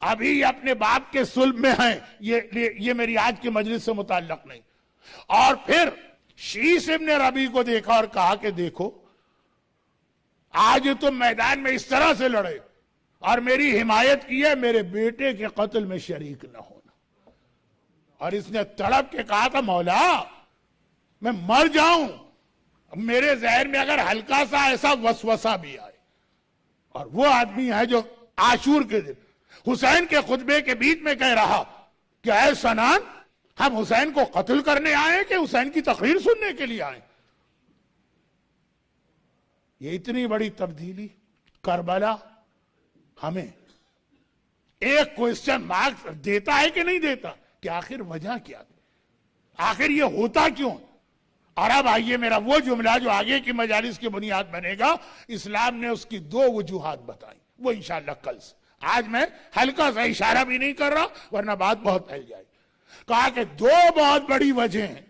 ابھی اپنے باپ کے صلب میں ہیں. یہ میری آج کی مجلس سے متعلق نہیں. اور پھر شیس ابن ربیع کو دیکھا اور کہا کہ دیکھو آج تم میدان میں اس طرح سے لڑے اور میری حمایت کی ہے, میرے بیٹے کے قتل میں شریک نہ ہونا. اور اس نے تڑپ کے کہا تھا مولا میں مر جاؤں، میرے ذہن میں اگر ہلکا سا ایسا وسوسہ بھی آئے. اور وہ آدمی ہے جو عاشور کے دن حسین کے خطبے کے بیچ میں کہہ رہا کہ اے سنان ہم حسین کو قتل کرنے آئے کہ حسین کی تقریر سننے کے لیے آئے. یہ اتنی بڑی تبدیلی کربلا ہمیں ایک کوئسچن مارک دیتا ہے کہ نہیں دیتا کہ آخر وجہ کیا تھی، آخر یہ ہوتا کیوں. اور اب آئیے میرا وہ جملہ جو آگے کی مجالس کی بنیاد بنے گا. اسلام نے اس کی 2 وجوہات بتائی، وہ انشاءاللہ کل سے. آج میں ہلکا سا اشارہ بھی نہیں کر رہا ورنہ بات بہت پھیل جائے. کہا کہ 2 بہت بڑی وجہ ہیں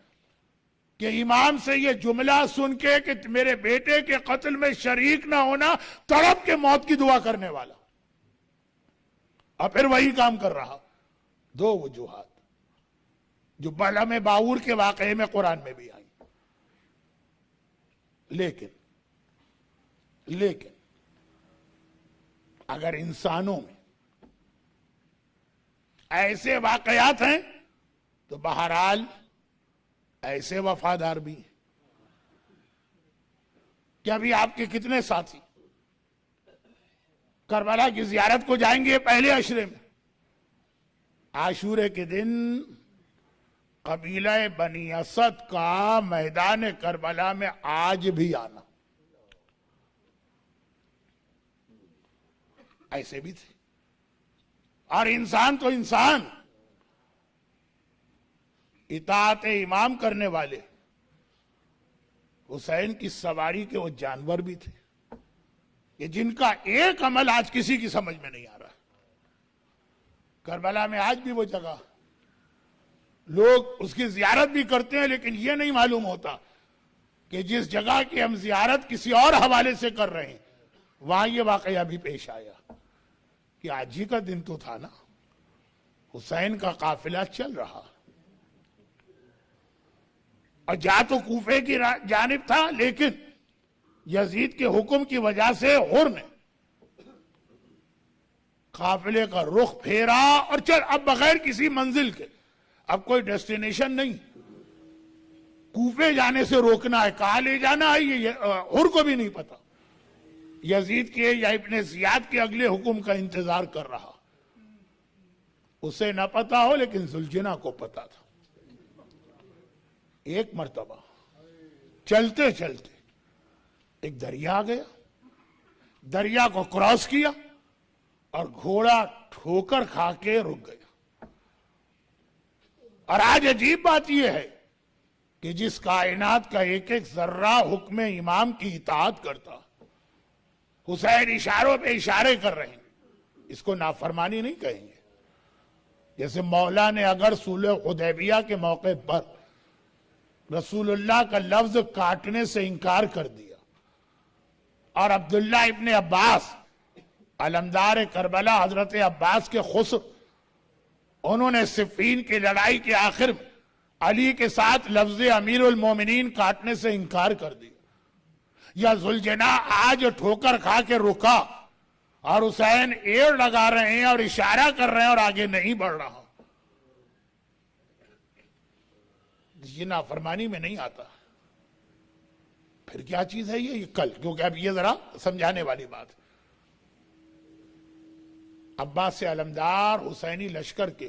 کہ امام سے یہ جملہ سن کے کہ میرے بیٹے کے قتل میں شریک نہ ہونا، تڑپ کے موت کی دعا کرنے والا، اور پھر وہی کام کر رہا. 2 وجوہات جو بلعم باور کے واقعے میں قرآن میں بھی آئی. لیکن اگر انسانوں میں ایسے واقعات ہیں تو بہرحال ایسے وفادار بھی ہیں. کہ ابھی آپ کے کتنے ساتھی کربلا کی زیارت کو جائیں گے پہلے عشرے میں؟ عاشورے کے دن قبیلہ بنی اسد کا میدان کربلا میں آج بھی آنا. ایسے بھی تھے. اور انسان تو انسان، اطاعت امام کرنے والے حسین کی سواری کے وہ جانور بھی تھے کہ جن کا ایک عمل آج کسی کی سمجھ میں نہیں آ رہا. کربلا میں آج بھی وہ جگہ لوگ اس کی زیارت بھی کرتے ہیں، لیکن یہ نہیں معلوم ہوتا کہ جس جگہ کی ہم زیارت کسی اور حوالے سے کر رہے ہیں وہاں یہ واقعہ بھی پیش آیا کہ آج ہی کا دن تو تھا نا، حسین کا قافلہ چل رہا اور جا تو کوفے کی جانب تھا، لیکن یزید کے حکم کی وجہ سے حر نے قافلے کا رخ پھیرا اور چل اب بغیر کسی منزل کے، اب کوئی ڈیسٹینیشن نہیں، کوفے جانے سے روکنا ہے، کہاں لے جانا ہے یہ حر کو بھی نہیں پتا. یزید کے یا ابن زیاد کے اگلے حکم کا انتظار کر رہا. اسے نہ پتا ہو لیکن ذوالجناح کو پتا تھا. ایک مرتبہ چلتے چلتے ایک دریا آ گیا، دریا کو کراس کیا اور گھوڑا ٹھوکر کھا کے رک گیا. اور آج عجیب بات یہ ہے کہ جس کائنات کا ایک ایک ذرہ حکم امام کی اطاعت کرتا، حسین اشاروں پہ اشارے کر رہے ہیں، اس کو نافرمانی نہیں کہیں گے. جیسے مولا نے اگر صلح حدیبیہ کے موقع پر رسول اللہ کا لفظ کاٹنے سے انکار کر دیا اور عبداللہ ابن عباس علمدار کربلا حضرت عباس کے خسر، انہوں نے صفین کی لڑائی کے آخر میں علی کے ساتھ لفظ امیر المومنین کاٹنے سے انکار کر دیا، یا ذوالجناح آج ٹھوکر کھا کے رکا اور حسین ایڑ لگا رہے ہیں اور اشارہ کر رہے ہیں اور آگے نہیں بڑھ رہا، یہ نافرمانی میں نہیں آتا. پھر کیا چیز ہے یہ کل، کیونکہ اب یہ ذرا سمجھانے والی بات ہے. عباس سے علمدار حسینی لشکر کے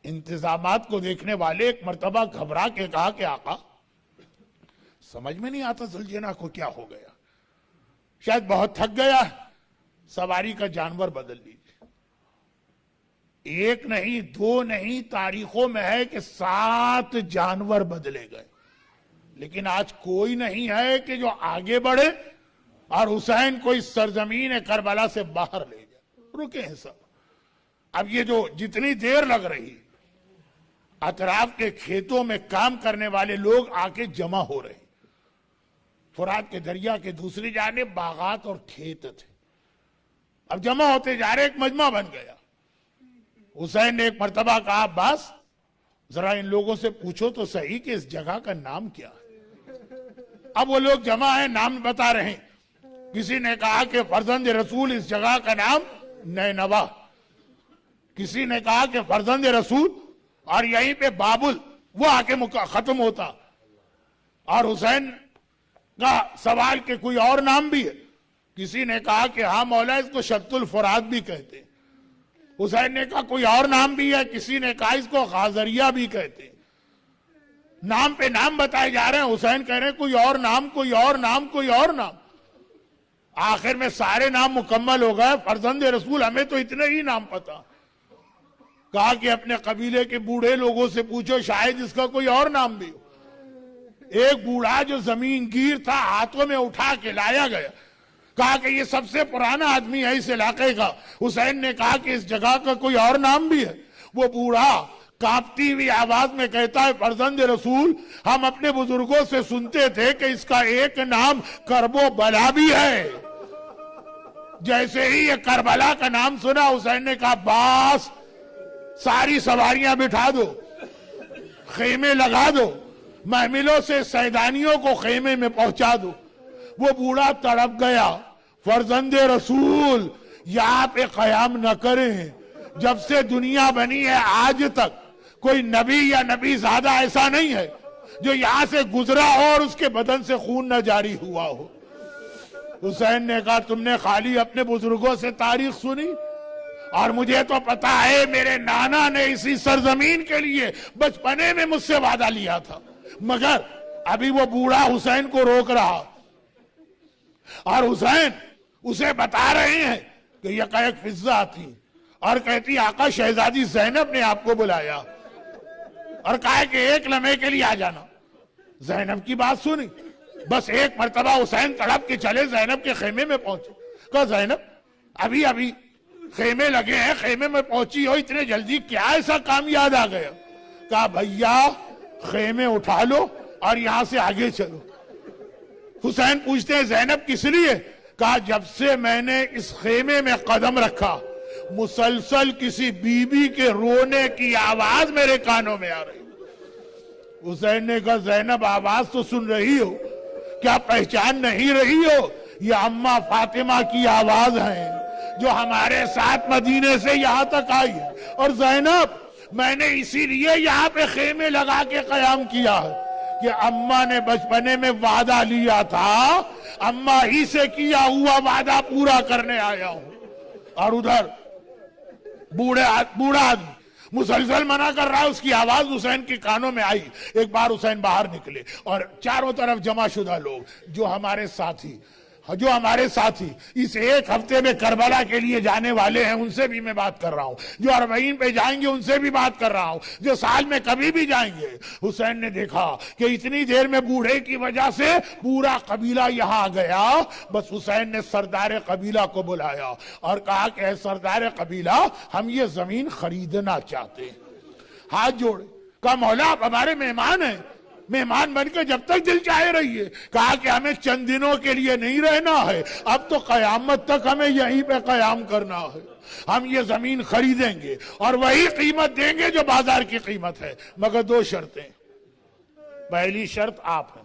انتظامات کو دیکھنے والے ایک مرتبہ گھبرا کے کہا کہ آقا سمجھ میں نہیں آتا ذوالجناح کو کیا ہو گیا، شاید بہت تھک گیا، سواری کا جانور بدل لیجیے. ایک نہیں 2 نہیں، تاریخوں میں ہے کہ 7 جانور بدلے گئے، لیکن آج کوئی نہیں ہے کہ جو آگے بڑھے اور حسین کو اس سرزمین کربلا سے باہر لے جائے. رکے ہیں سب. اب یہ جو جتنی دیر لگ رہی، اطراف کے کھیتوں میں کام کرنے والے لوگ آ کے جمع ہو رہے ہیں. فرات کے دریا کے دوسری جانب باغات اور کھیت تھے، اب جمع ہوتے جا رہے، ایک مجمع بن گیا. حسین نے ایک مرتبہ کہا عباس ذرا ان لوگوں سے پوچھو تو صحیح کہ اس جگہ کا نام کیا ہے. اب وہ لوگ جمع ہیں، نام بتا رہے ہیں. کسی نے کہا کہ فرزند رسول اس جگہ کا نام نینوا، کسی نے کہا کہ فرزند رسول اور یہیں پہ بابل وہ آکے ختم ہوتا. اور حسین کا سوال کہ کوئی اور نام بھی ہے. کسی نے کہا کہ ہاں مولا اس کو شط الفرات بھی کہتے ہیں. حسین نے کہا کوئی اور نام بھی ہے. کسی نے کہا اس کو خازریہ بھی کہتے ہیں. نام پہ نام بتائے جا رہے ہیں. حسین کہہ رہے ہیں کوئی اور نام، کوئی اور نام، کوئی اور نام. آخر میں سارے نام مکمل ہو گئے. فرزند رسول ہمیں تو اتنے ہی نام پتا. کہا کہ اپنے قبیلے کے بوڑھے لوگوں سے پوچھو شاید اس کا کوئی اور نام بھی ہو. ایک بوڑھا جو زمین گیر تھا ہاتھوں میں اٹھا کے لایا گیا. کہا کہ یہ سب سے پرانا آدمی ہے اس علاقے کا. حسین نے کہا کہ اس جگہ کا کوئی اور نام بھی ہے. وہ بوڑھا کانپتی ہوئی آواز میں کہتا ہے فرزند رسول ہم اپنے بزرگوں سے سنتے تھے کہ اس کا ایک نام کرب و بلا بھی ہے. جیسے ہی یہ کربلا کا نام سنا حسین نے کہا باس ساری سواریاں بٹھا دو، خیمے لگا دو، محملوں سے سیدانیوں کو خیمے میں پہنچا دو. وہ بوڑھا تڑپ گیا. فرزند رسول یہاں پہ قیام نہ کریں. جب سے دنیا بنی ہے آج تک کوئی نبی یا نبی زیادہ ایسا نہیں ہے جو یہاں سے گزرا ہو اور اس کے بدن سے خون نہ جاری ہوا ہو. حسین نے کہا تم نے خالی اپنے بزرگوں سے تاریخ سنی اور مجھے تو پتا ہے میرے نانا نے اسی سرزمین کے لیے بچپنے میں مجھ سے وعدہ لیا تھا. مگر ابھی وہ بوڑھا حسین کو روک رہا اور حسین اسے بتا رہے ہیں کہ یہ ایک فضہ آتی اور کہتی آقا شہزادی زینب نے آپ کو بلایا اور کہا کہ ایک لمحے کے لیے آ جانا. زینب کی بات سنی. بس ایک مرتبہ حسین تڑپ کے چلے زینب کے خیمے میں پہنچے. کہا زینب ابھی ابھی خیمے لگے ہیں، خیمے میں پہنچی ہو اتنے جلدی کیا ایسا کام یاد آ گیا؟ کہا بھیا خیمے اٹھا لو اور یہاں سے آگے چلو. حسین پوچھتے ہیں زینب کس لیے؟ کہا جب سے میں نے اس خیمے میں قدم رکھا مسلسل کسی بی بی کے رونے کی آواز میرے کانوں میں آ رہی. حسین نے کہا زینب آواز تو سن رہی ہو، کیا پہچان نہیں رہی ہو؟ یہ اماں فاطمہ کی آواز ہے جو ہمارے ساتھ مدینے سے یہاں تک آئی ہے. اور زینب میں نے اسی لیے یہاں پہ خیمے لگا کے قیام کیا ہے کہ اماں نے بچپنے میں وعدہ لیا تھا، اماں ہی سے کیا ہوا وعدہ پورا کرنے آیا ہوں. اور ادھر بوڑھا آدمی مسلسل منع کر رہا ہے. اس کی آواز حسین کے کانوں میں آئی. ایک بار حسین باہر نکلے اور چاروں طرف جمع شدہ لوگ جو ہمارے ساتھی اس ایک ہفتے میں کربلا کے لیے جانے والے ہیں ان سے بھی میں بات کر رہا ہوں، جو 40 پہ جائیں گے ان سے بھی بات کر رہا ہوں، جو سال میں کبھی بھی جائیں گے. حسین نے دیکھا کہ اتنی دیر میں بوڑھے کی وجہ سے پورا قبیلہ یہاں آ گیا. بس حسین نے سردار قبیلہ کو بلایا اور کہا کہ اے سردار قبیلہ ہم یہ زمین خریدنا چاہتے ہیں. ہاتھ جوڑے. کہا مولا آپ ہمارے مہمان ہیں، مہمان بن کے جب تک دل چاہے رہیے. کہا کہ ہمیں چند دنوں کے لیے نہیں رہنا ہے، اب تو قیامت تک ہمیں یہیں پہ قیام کرنا ہے. ہم یہ زمین خریدیں گے اور وہی قیمت دیں گے جو بازار کی قیمت ہے، مگر 2 شرطیں. پہلی شرط آپ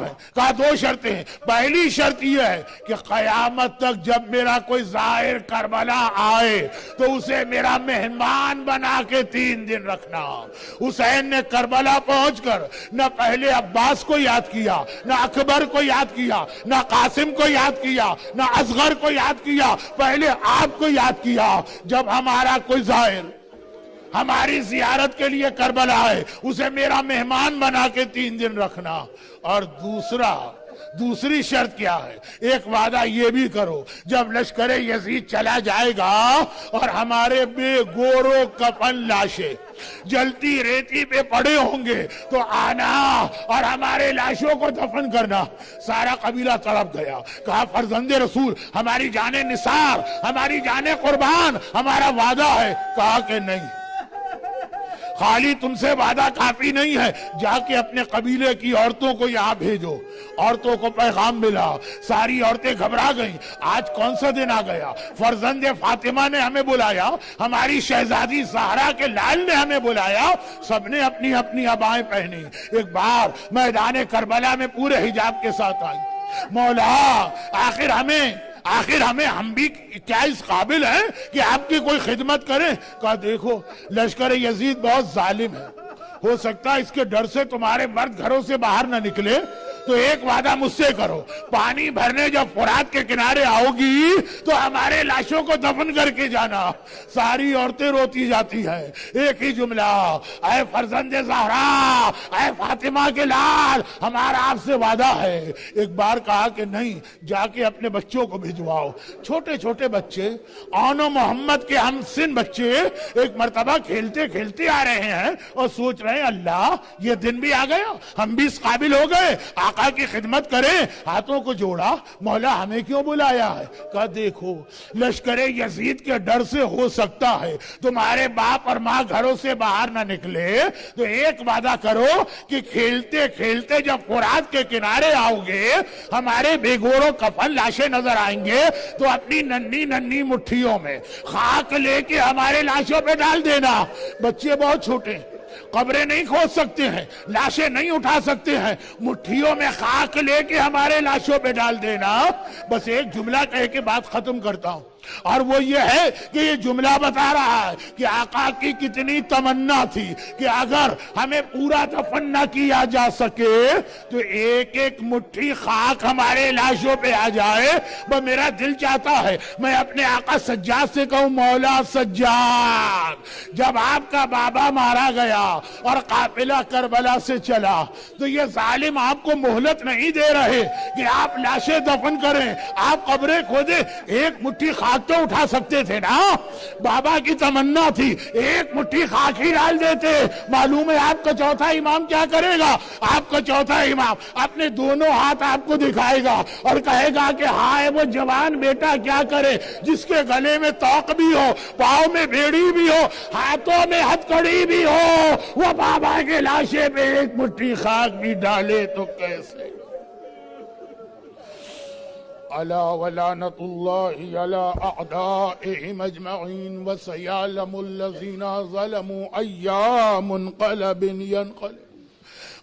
ہیں. کہا 2 شرطیں ہیں. پہلی شرط یہ ہے کہ قیامت تک جب میرا کوئی زائر کربلا آئے تو اسے میرا مہمان بنا کے 3 دن رکھنا. حسین نے کربلا پہنچ کر نہ پہلے عباس کو یاد کیا، نہ اکبر کو یاد کیا، نہ قاسم کو یاد کیا، نہ اصغر کو یاد کیا، پہلے آپ کو یاد کیا. جب ہمارا کوئی زائر ہماری زیارت کے لیے کربلا ہے اسے میرا مہمان بنا کے 3 دن رکھنا. اور دوسری شرط کیا ہے؟ ایک وعدہ یہ بھی کرو جب لشکر یزید چلا جائے گا اور ہمارے بے گورو کفن لاشیں جلتی ریتی پہ پڑے ہوں گے تو آنا اور ہمارے لاشوں کو دفن کرنا. سارا قبیلہ تڑپ گیا. کہا فرزند رسول ہماری جانیں نثار، ہماری جانیں قربان، ہمارا وعدہ ہے. کہا کہ نہیں، خالی تم سے وعدہ کافی نہیں ہے، جا کے اپنے قبیلے کی عورتوں کو یہاں بھیجو. عورتوں کو پیغام ملا، ساری عورتیں گھبرا گئیں. آج کون سا دن آ گیا؟ فرزند فاطمہ نے ہمیں بلایا، ہماری شہزادی زہرا کے لال نے ہمیں بلایا. سب نے اپنی اپنی عبائیں پہنی، ایک بار میدان کربلا میں پورے حجاب کے ساتھ آئی. مولا آخر ہمیں آخر ہم بھی کیا اس قابل ہیں کہ آپ کی کوئی خدمت کریں؟ کہا دیکھو لشکر یزید بہت ظالم ہے، ہو سکتا ہے اس کے ڈر سے تمہارے مرد گھروں سے باہر نہ نکلے، تو ایک وعدہ مجھ سے کرو، پانی بھرنے جب فرات کے کنارے آؤ گی تو ہمارے لاشوں کو دفن کر کے جانا۔ ساری عورتیں روتی جاتی ہے، ایک ہی جملہ، اے فرزند زہرا، اے فاطمہ کے لال، ہمارا آپ سے وعدہ ہے۔ ایک بار کہا کہ نہیں، جا کے اپنے بچوں کو بھجواؤ، چھوٹے چھوٹے بچے، آن و محمد کے ہم سن بچے ایک مرتبہ کھیلتے کھیلتے آ رہے ہیں اور سوچ رہے ہیں اللہ یہ دن بھی آ گیا، ہم بھی اس قابل ہو گئے آقا کی خدمت کریں۔ ہاتھوں کو جوڑا، مولا ہمیں کیوں بلایا ہے؟ کہا دیکھو لشکر یزید کے ڈر سے ہو سکتا ہے تمہارے باپ اور ماں گھروں سے باہر نہ نکلے، تو ایک وعدہ کرو کہ کھیلتے کھیلتے جب فرات کے کنارے آؤ گے، ہمارے بے گورو کفن لاشیں نظر آئیں گے، تو اپنی ننھی ننھی مٹھیوں میں خاک لے کے ہمارے لاشوں پہ ڈال دینا۔ بچے بہت چھوٹے، قبریں نہیں کھود سکتے ہیں، لاشیں نہیں اٹھا سکتے ہیں، مٹھیوں میں خاک لے کے ہمارے لاشوں پہ ڈال دینا۔ بس ایک جملہ کہہ کے بات ختم کرتا ہوں، اور وہ یہ ہے کہ یہ جملہ بتا رہا ہے کہ آقا کی کتنی تمنا تھی کہ اگر ہمیں پورا دفن نہ کیا جا سکے تو ایک ایک مٹھی خاک ہمارے لاشوں پہ آ جائے۔ وہ میرا دل چاہتا ہے میں اپنے آقا سجاد سے کہوں مولا سجاد، جب آپ کا بابا مارا گیا اور قافلہ کربلا سے چلا تو یہ ظالم آپ کو مہلت نہیں دے رہے کہ آپ لاشیں دفن کریں، آپ قبریں کھودیں، ایک مٹھی خاک تو اٹھا سکتے تھے نا۔ بابا کی تمنا تھی ایک مٹھی خاک ہی ڈال دیتے۔ معلوم ہے آپ کا چوتھا امام کیا کرے گا؟ آپ کا چوتھا امام اپنے دونوں ہاتھ آپ کو دکھائے گا اور کہے گا کہ ہائے وہ جوان بیٹا کیا کرے جس کے گلے میں توق بھی ہو، پاؤں میں بیڑی بھی ہو، ہاتھوں میں ہتھکڑی بھی ہو، وہ بابا کے لاشے پہ ایک مٹھی خاک بھی ڈالے تو کیسے؟ الا ولعنۃ اللہ علی اعدائہم اجمعین وسیعلم الذین ظلموا ای منقلب ینقلب۔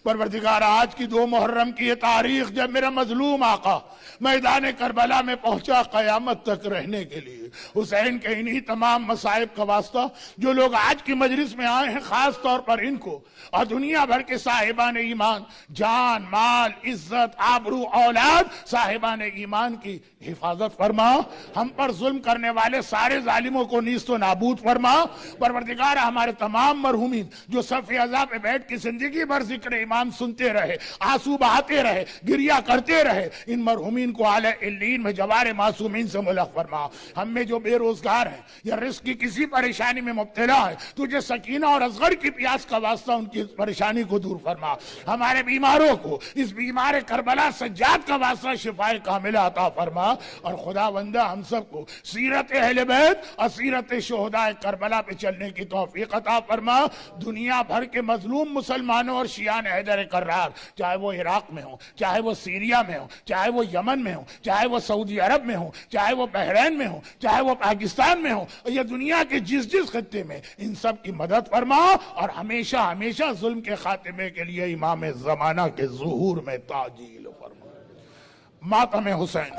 پروردگار آج کی 2 محرم کی یہ تاریخ جب میرا مظلوم آقا میدان کربلا میں پہنچا قیامت تک رہنے کے لیے، حسین کے انہی تمام مصائب کا واسطہ جو لوگ آج کی مجلس میں آئے ہیں، خاص طور پر ان کو اور دنیا بھر کے صاحبان ایمان، جان مال عزت آبرو اولاد صاحبان ایمان کی حفاظت فرما، ہم پر ظلم کرنے والے سارے ظالموں کو نیست و نابود فرما۔ پروردگار ہمارے تمام مرحومین جو صف عزا پہ بیٹھ کے زندگی بھر ذکر ایمان سنتے رہے، آنسو بہاتے رہے، گریہ کرتے رہے، ان مرحومین کو اعلی علیین میں جوار معصومین سے ملحق فرما۔ ہم میں جو بے روزگار ہیں یا رزق کی کسی پریشانی میں مبتلا ہے، تجھے سکینہ اور اصغر کی پیاس کا واسطہ ان کی پریشانی کو دور فرما۔ ہمارے بیماروں کو اس بیمار کربلا سجاد کا واسطہ شفاء کاملہ عطا فرما، اور خدا بندہ ہم سب کو سیرت اہل بیت اور سیرت شہداء کربلا پہ چلنے کی توفیق عطا فرما۔ دنیا بھر کے مظلوم مسلمانوں اور شیعان حیدر کرار، چاہے وہ عراق میں ہوں، چاہے وہ سیریا میں ہوں، چاہے وہ یمن میں ہوں، چاہے وہ سعودی عرب میں ہوں، چاہے وہ بحرین میں ہوں، چاہے وہ پاکستان میں ہوں، یا دنیا کے جس جس خطے میں، ان سب کی مدد فرما، اور ہمیشہ ہمیشہ ظلم کے خاتمے کے لیے امام زمانہ کے ظہور میں تعجیل فرما۔ ماتم حسین۔